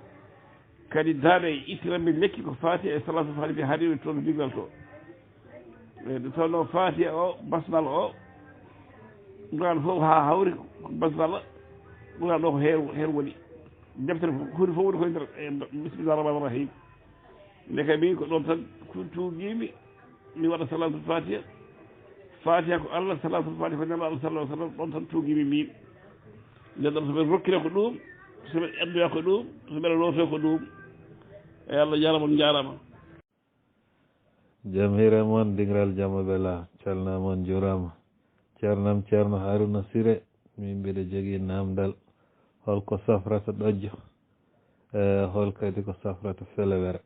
kadi daaɗo e ittiranmi lekki ko faati e salatu faati mi haɗiɓe toon diggal to nde tawno faati o basmal o ɓuran fof ha hawri basmala ɓuran ɗo ko heer woni deftere hunde fof woni koye nder bisimillah rahmani rahim nde kay min ko ɗon tan tuuguimi mi waɗa salatul fatiha fatiha ko allah salatul fatiha ko nela allah sallah sallam ɗon tan tuuguimi min nden ɗon soɓe rokkire ko ɗum soɓe addoya ko ɗum soɓeɗa looto ko ɗum e allah jarama on jarama jaam hiire moon digral jamma bela calnamon jurama ceernam ceerno haruna siré min mbiɗa jogui namdal holko safrata ɗojjo hol kadi ko safrata felewere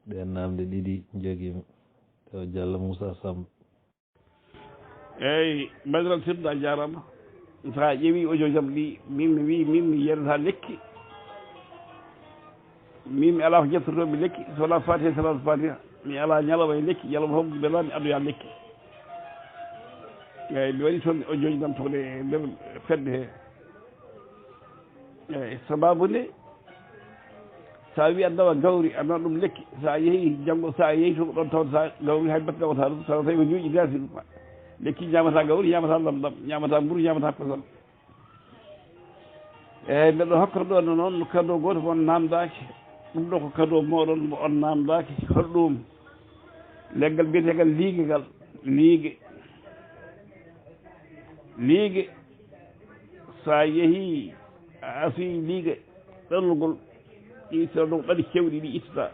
ɗe namde ɗiɗi joguimi to Diallo Moussa Samba eyyi badiral tedduɗo a jarama sa ƴeewi audio jam ɗi min mi wi min mi yerdata lekki min mi ala ko jettotomi lekki so wona fatiha salatu fatiha mi ala ñalawma e lekki ñalawma fof mbela mi addoya lekki eyyi mi waɗi toon audio ji nam toon e nder fedde he eyyi sababude sa wi a nawa gawri a nawa ɗum lekki sa yeehi janggo sa yeehi to ɗon tawde sa gawri hay batte nawata ɗum tawa tawi ko ñuuƴi gasi ɗum lekki ñamata gawri ñamata lamɗam ñamata mburu ñamata kosam eyyi mbeɗo hokkata ɗo no noon cadeau goto ko on namdaki ɗum ɗo ko cadeau moɗon mo on namdaki hoto ɗum leggal biyetegal liigue ngal liigue sa yeehi a asoyi liigue ɗannugol ɗi ɗo ɓaɗi kewɗi ɗi ittata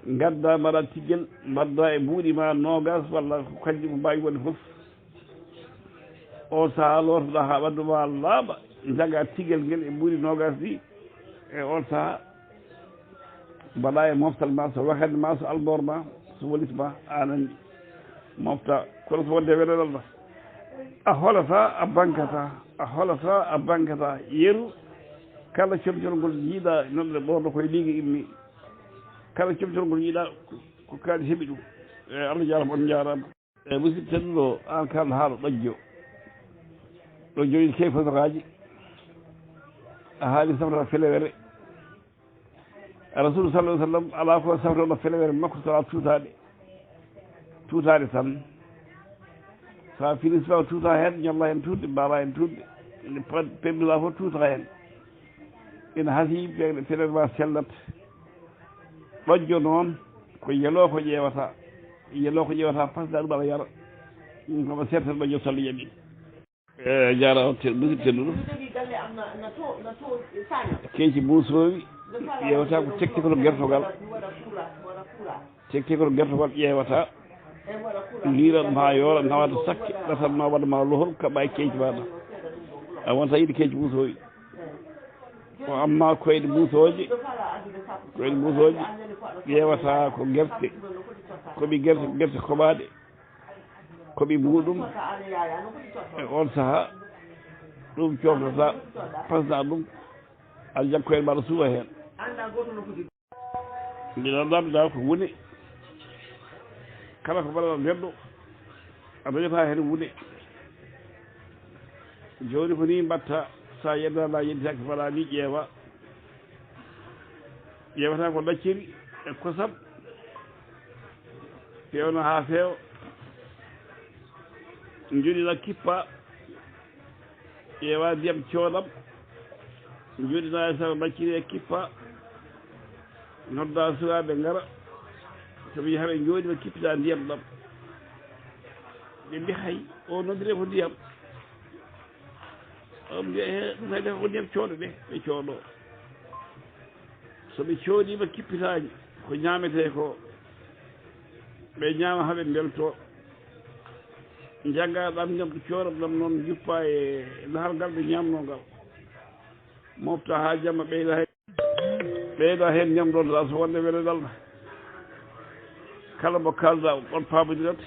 gadda mbaɗa tigguel mbadda e buuɗi ma nogas walla kanƴi ko mbawi wonde foof o saaha lootoɗa ha ɓadduma laaɓa jaga tigguel nguel e buuɗi nogas ɗi e on saaha mbaɗa e moftal ma so wakande ma so albor ma so wolit ma an andi mofta kono so wonde weɗoɗal ma a holata a bankata yeru kala comcorgol jiiɗa nonɗe ɓorno koye liigue immi kala comcorgol jiiɗa ko kaali heeɓi ɗum e Allah jarama on jarama e musidɗo tedduɗo an kalno haala ɗojjo ɗo joni key fasaraji a haali safrata felewere rasulu sallah sallam ala ko sawtoɗo felewere makko sawa tuutade tan sa finis faw tuuta hen ñalla hen tuutde mbawa hen tuutde pemdula fof tuuta hen ina haasi ɓe felere ma sellat ɗojjo noon ko yelo ko ƴeewata pasda ɗum aɗa yara komo sertere ɗojjo sallo yaɓi jara on musidɗo tedduɗo keeci buusowi ƴeewata ko tekti koto gertogal ƴeewata liiran ma yoora nawata sakke ɗatanma waɗama lohol kaɓa keeci maɗa a wonta yiɗi keeci buusowi ko amma koyɗe buusooje ƴeewata ko gerte koɓi gerte koɓaɗe koɓi muɗum e on saaha ɗum coftata pasna ɗum a jakkoyen mbaɗa suwa hen ndiɗon lamɗa ko wune kala ko mbaɗaɗa neɗɗo a dañata hen wune joni ko ni mbatta sa yeddana yedditaki mbaɗa ni ƴeewata ko dacciri e kosam fewna ha feewa joɗina kippa ƴeewa ndiyam coɗam joɗina e sago dacciri e kippa nodda sukaɓe ngara soɓe yaha ɓe jooɗi ɓe kippita ndiyam ɗam ɓe mbi hay o noddire ko ndiyam o mbiya ɗum hay ko ndiyam cooɗo ɗe ɓe cooɗo soɓe cooɗima kippitaji ko ñamete ko ɓe ñama haaɓe belto jagga ɗam ñam cooɗam ɗam noon juppa e lahargal ɓe ñamnogal mofta ha jamma ɓeyda hen ñamɗonɗa so wonde wele dalɗa kala mo kalda on pamodirat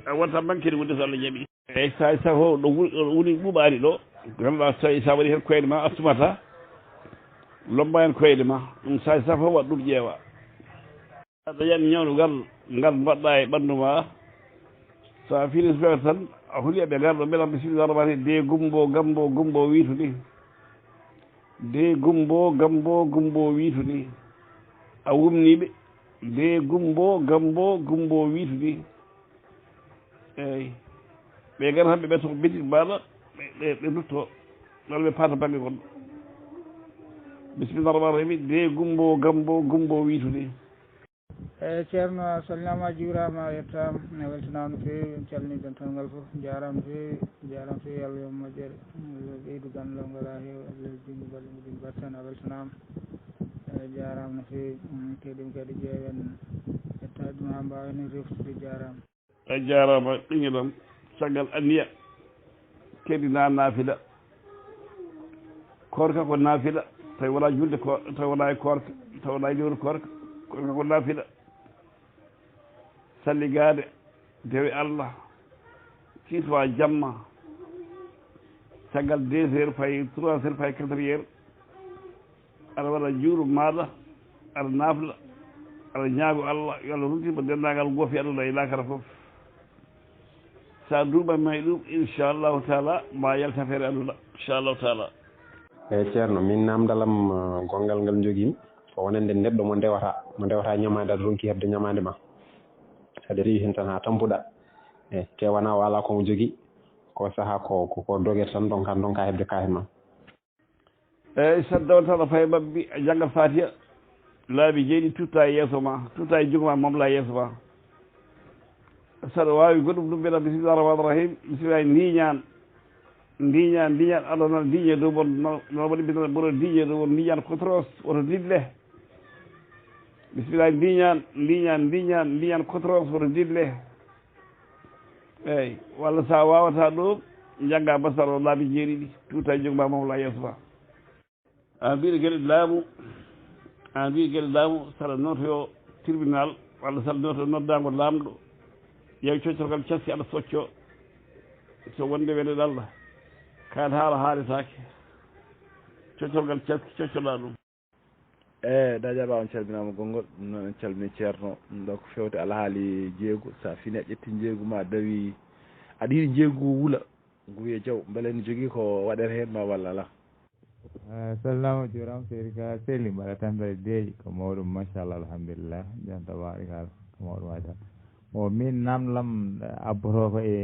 a wonta manquede wonde so Allah jaaɓi eyyi sa sago ɗo woni ɓuuɓani ɗo ganduɗa sa waɗi hen koyɗe ma artumata lomba hen koyɗe ma ɗum sa fof waɗa ɗum ƴeewa dañani ñawdugal ngal mbaɗɗa e ɓandu ma sa finis feere tan a huuli eɓe garɗo beela bisimilla rahmani de gumbo wiitu ni de gumbo wiitu ni a wumniɓe de gumbo wiitu ni eyyi ɓe gara tan ɓe ɓetto ko beddi mbaɗa ɓe dutto ɗon ɓe paata banggue gonɗo bisimilla rahmani rahim de gumbo wiitu ni eyyi ceerno a salminama a juurama a yettama ne weltanama no fewi en calmini dental foof jarama no fewi Allah yo moƴƴere ɓeydu gandal ngal ha heewa Allah jungo balle muɗum battane a weltanama jarama no fewi keɗima kadi ƴeewen yettade ɗum ha mbawen reftude jarama a jarama ɗiŋiɗam caggal anniya keɗina naafila korka ko naafila tawi wona julde tawi wona e korka tawi wona e lewru korka ko naafila salligade dewe Allah sitwa jamma caggal 2 heures fayi 3 heures fayi 4 heures aɗa waɗa juuru maɗa aɗa naafla aɗa ñaago Allah yo Allah runtima dendagal goofi aduna e lakara foof sa duuɓanma e ɗum inchallahu taala ma yalta feere aduna inchallahu taala eyyi ceerno min namdalam gongal ngal joguimi ko wonande neɗɗo mo ndewata ñamade aɗa ronki hebde ñamade ma saɗa rewi hen tan ha tampuɗa e kewana wala komo jogui ko saaha ko doguete tan donka hebde kahe ma eyyi so dawata faye mabbi a janggat fatiha laabi jeeɗi tutta e yeeso ma tutta e juguma mamla yeeso ma saɗa wawi goɗɗum ɗum mbiɗa bisimillah rahmani rahim bisimillahi ndiñan aɗa noon diñe dow bon noon waɗi mbino mboɗo diñe dow bon ndiñan kotros woto dille bisimillahi ndiñan kotros woto dille eyyi walla sa wawata ɗum jangga basal o laabi jeeɗiɗi tuta e joguma mamla yeeso ma a mbiɗo gueɗe laamu saɗa notoyo tribunal walla saɗa noto noddago lamɗo yew coccorgal casti aɗa socco so wonde wene ɗalla kaade haala haaletake coccorgal caski coccoɗa ɗum eyyi dajaɓa on calminama gongol ɗum noon en calmini ceerno ɗum ɗo ko fewte alhaali jeeygu sa fini a ƴetti jeeygu ma dawi aɗa yiiɗi jeeygu wuula ngu wiye jaw beele ne jogui ko waɗete hen ma walla ala salnama juuram seydi ka selli mbaɗa tampere deeƴi ko mawɗum machallah alhamdulillah jan tabarikala ko mawɗum waja o min namlam abboto ko e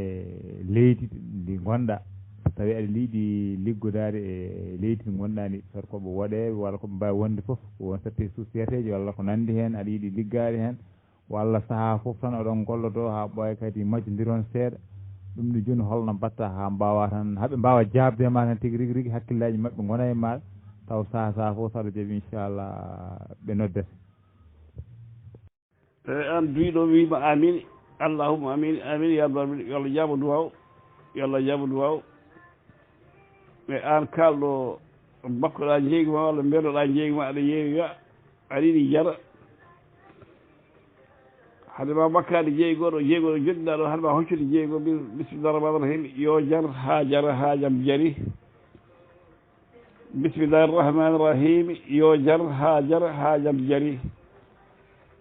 leydi ndi gonɗa so tawi aɗa liiɗi liggodade e leydi ndi gonɗa ndi soit koɓe woɗeɓe walla koɓe mbawi wonde foof won satti société ji walla ko nandi hen aɗa yiiɗi liggade hen walla saaha foof tan oɗon gollodo ha ɓooya kadi majjodiron seeɗa ɗum ni joni holno mbatta ha mbawa tan haaɓe mbawa jabde ma tan tigui rigui rigui hakkillaji mabɓe gona e maɗa taw saaha foof saɗa jaaɓi inchallah ɓe noddete an duwiɗo wima amin allahumma amin amin ya rabbal alamin yo Allah jaabo duwaw yo Allah jaabo duwaw e an kalɗo bakkoɗa jeeygu ma walla mbeɗoɗa jeeygu ma aɗa yeewi aɗa yiiɗi jara hade ma bakkade jeeygoɗo joɗɗiɗa ɗo hade ma hoccude jeeygo bisimillah rahmani rahim yo jar ha jara ha jaam jari bisimillahi rahmani rahim yo jar ha jara ha jaam jari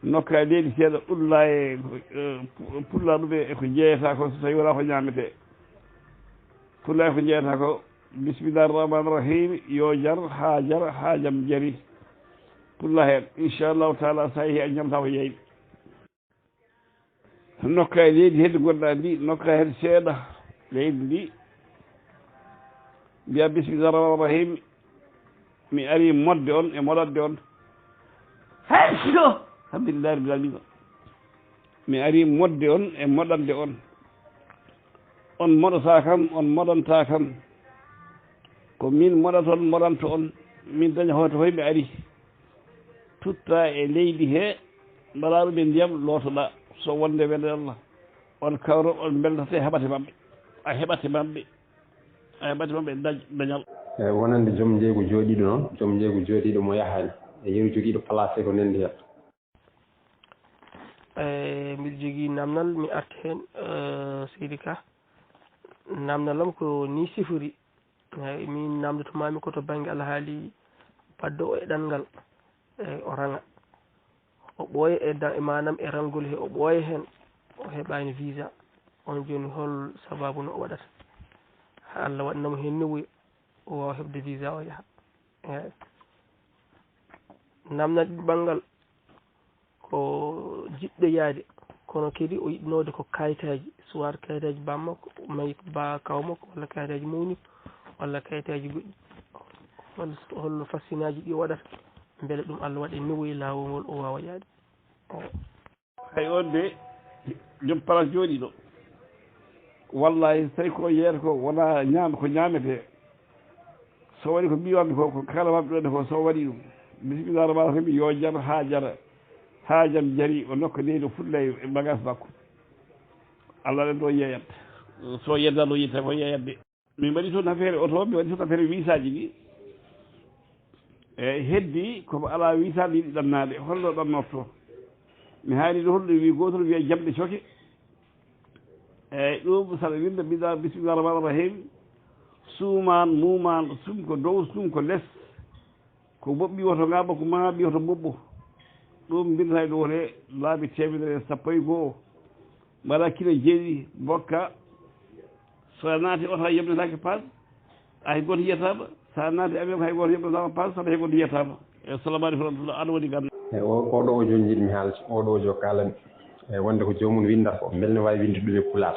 nokka leydi seeɗa ɗulla e pulla ɗum eko jeeyata ko so tawi wona ko ñamete pulla eko jeeyata ko bisimillahi rahmani rahim yo jar ha jara ha jaam jari pulla hen inchallahu taala sa yeehi a ñamta ko yeyɗi nokka e leydi hedde gonɗa ndi nokka hen seeɗa leydi ndi mbiya bisimillahi rahmani rahim mi ari modde on e moɗande on alhamdulillahi rabbil alamin mi ari modde on e moɗande on moɗota kam on moɗanta kam ko min moɗata on moɗanta on min daña hoto hoy mi ari tutta e leydi he mbaɗa ɗum e ndiyam lootoɗa so wonde welde Allah on kawro on beltate heɓate maɓɓe a heɓate maɓɓe dañal wonande joom jeygu jooɗiɗo noon joom jeygu jooɗiɗo mo yahani e yeru joguiɗo placé ko nandi hen mbiɗa jogui namdal mi arta hen seydi ka namdalam ko ni sifori eyyi min namdotomami koto banggue alhaali baddo o e ɗanngal eyyi o ranga o ɓooya e manam e rangol he o ɓooya hen o heɓani visa on joni hol sababu no o waɗata ha Allah waɗanamo hen newuya o wawa heɓde visa o yaaha eyyi namdal ɓiɓɓangal ko jiɗɗo yaade kono kadi o yiɗnode ko kayitaji soit kayitaji bammakko mayi ba kaw makko walla kayitaji mawnikko walla kayitaji goɗɗi holno fassinaji ɗi waɗata beele ɗum Allah waɗe newoyi lawol ngol o wawa yaade hay on de joom place jooɗiɗo wallahi so tawi ko yeeta ko wona ko ñamete so waɗi ko mbiyamde ko kala maɓɓe ɗonde ko so waɗi ɗum bisimillah rahmani rahim yo jar ha jara ha jaam jari o nokka leydi o fuɗɗa e bagage makko Allah ɗen ɗo yeeyat so yeddano yitte ko yeeyatde min mbaɗi toon affaire auto mi waɗi toon affaire visa ji ɗi eyyi heddi komo ala visa ɗi yiɗi ɗannade holno ɗannotto mi haali ɗo holɗo wi gotol wiye jamɗe coke eyyi ɗum saɗa winda mbiɗa bisimillah rahmani rahim suuman muman sum ko dow sum ko less ko moɓɓi woto ngaba ko maaɓi woto moɓɓo ɗum mbinata ɗo wone laabi temedere sappo e goho mbaɗa kilo jeeɗiɗi bokka so naati oto hay yebnetake pas hay goto yiyatama sa naati avion hay goto yebnetama pas saɗa hay goto yiyatama e salamu aleykum rahmatullah aɗa waɗi ganda eyyi oɗo o joni jiɗmi haalde oɗo o jo kalami eyyi wonde ko jomum windata ko beele ne wawi winde ɗum e pulaar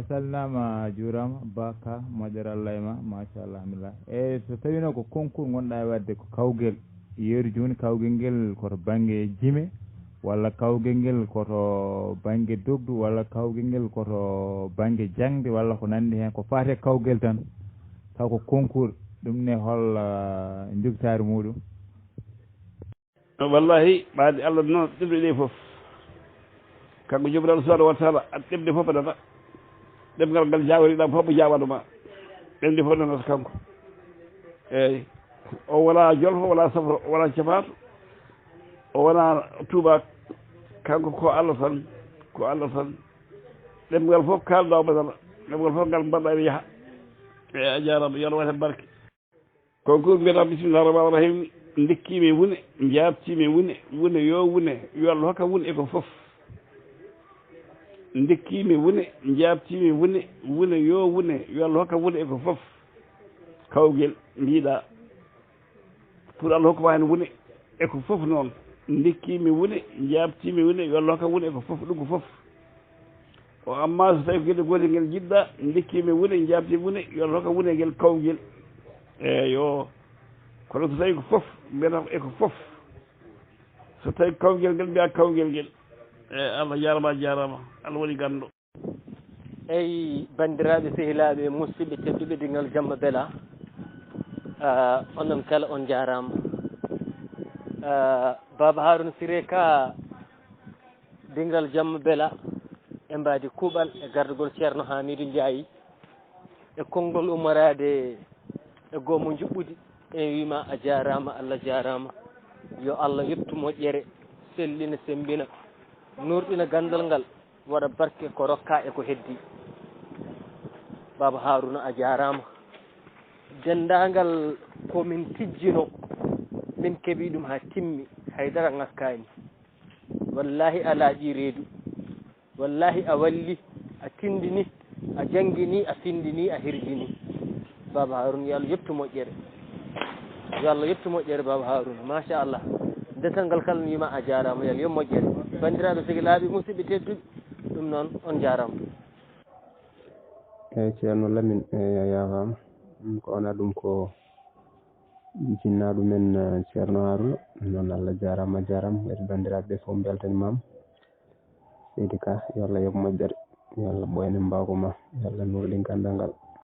salminama juurama baka moƴƴere Allah e ma machallah alhamdulillah eyyi so tawino ko concours gonɗa e wadde ko kawguel yeru joni kawguel ngel koto banggue jime walla kawguel ngel koto banggue dogdu walla kawguel ngel koto banggue jangde walla ko nandi hen ko fate kawguel tan taw ko concours ɗum ne hol jogtari muɗum wallahi ɓaade Allah noon ɗemɗe ɗe foof kanko jomiraɗo subahanahu wa taala ɗemɗe foof adata ɗemgal ngal jaworiɗam fof mo jawanoma ɗemɗe fof nanata kanko eyyi o wona jolfo wona safro wona capato o wona tuubak kanko ko Allah tan ɗemgal fof kalɗa o ɓadata ɗemgal fof ngal mbaɗɗa ene yaaha eyyi a jarama yo Allah waɗe barke konko mbiyata bisimillah rahmani rahim ndikkimi wune jabtimi wune yo Allah hokka wune eko foof ndikkimi wune jabtimi wune yo Allah hokka wune eko foof kawgel mbiɗa pour Allah hokkuma hen wune eko fof noon ndikkimi wune jabtimi wune yo Allah hokka wune eko fof ɗum ko fof o amma so tawi ko gueɗe goɗe ngel jiɗɗa ndikkimi wune jabtimi wune yo Allah hokka wune ngel kawgel eyo kono so tawi ko fof mbiyata eko fof so tawi kawgel ngel mbiya kawgel ngel Allah jarama jarama Allah waɗi ganndo eyi bandiraɓe sehilaɓe musidɓe tedduɓe dingal Jamma Bela onon kala on jarama Baba Harouna Siré Ka dingal Jamma Bela e mbadi kuuɓal e gardugol ceerno Hamidou Ndiaye e konngol ummorade e goomo juɓɓudi en wima a jarama Allah jarama yo Allah yettu moƴƴere sellina sembina nurɗina gandal ngal waɗa barke ko rokka e ko heddi Baba Harouna a jarama dendagal komin tijjino min keeɓi ɗum ha timmi haydara ngakkani wallahi a laaƴi reedu wallahi a walli a tindini a jangguini a findini a hirjini Baba Harouna yo Allah yettu moƴƴere yo Allah yettu moƴƴere Baba Harouna machallah desal ngal kala wima a jarama yo Allah yo moƴƴere bandiraɓe sehilaaɓe musidɓe tedduɓe ɗum noon on jarama eyyi ceerno Lamine yafama ko wona ɗum ko jinnaɗo men ceerno Harouna noon Allah jarama kadi bandiraɓe ɓe fof beltanimama seydi Ka yo Allah yoɓ moƴƴere yo Allah ɓoyne mbawko ma yo Allah nurɗin gandal ngal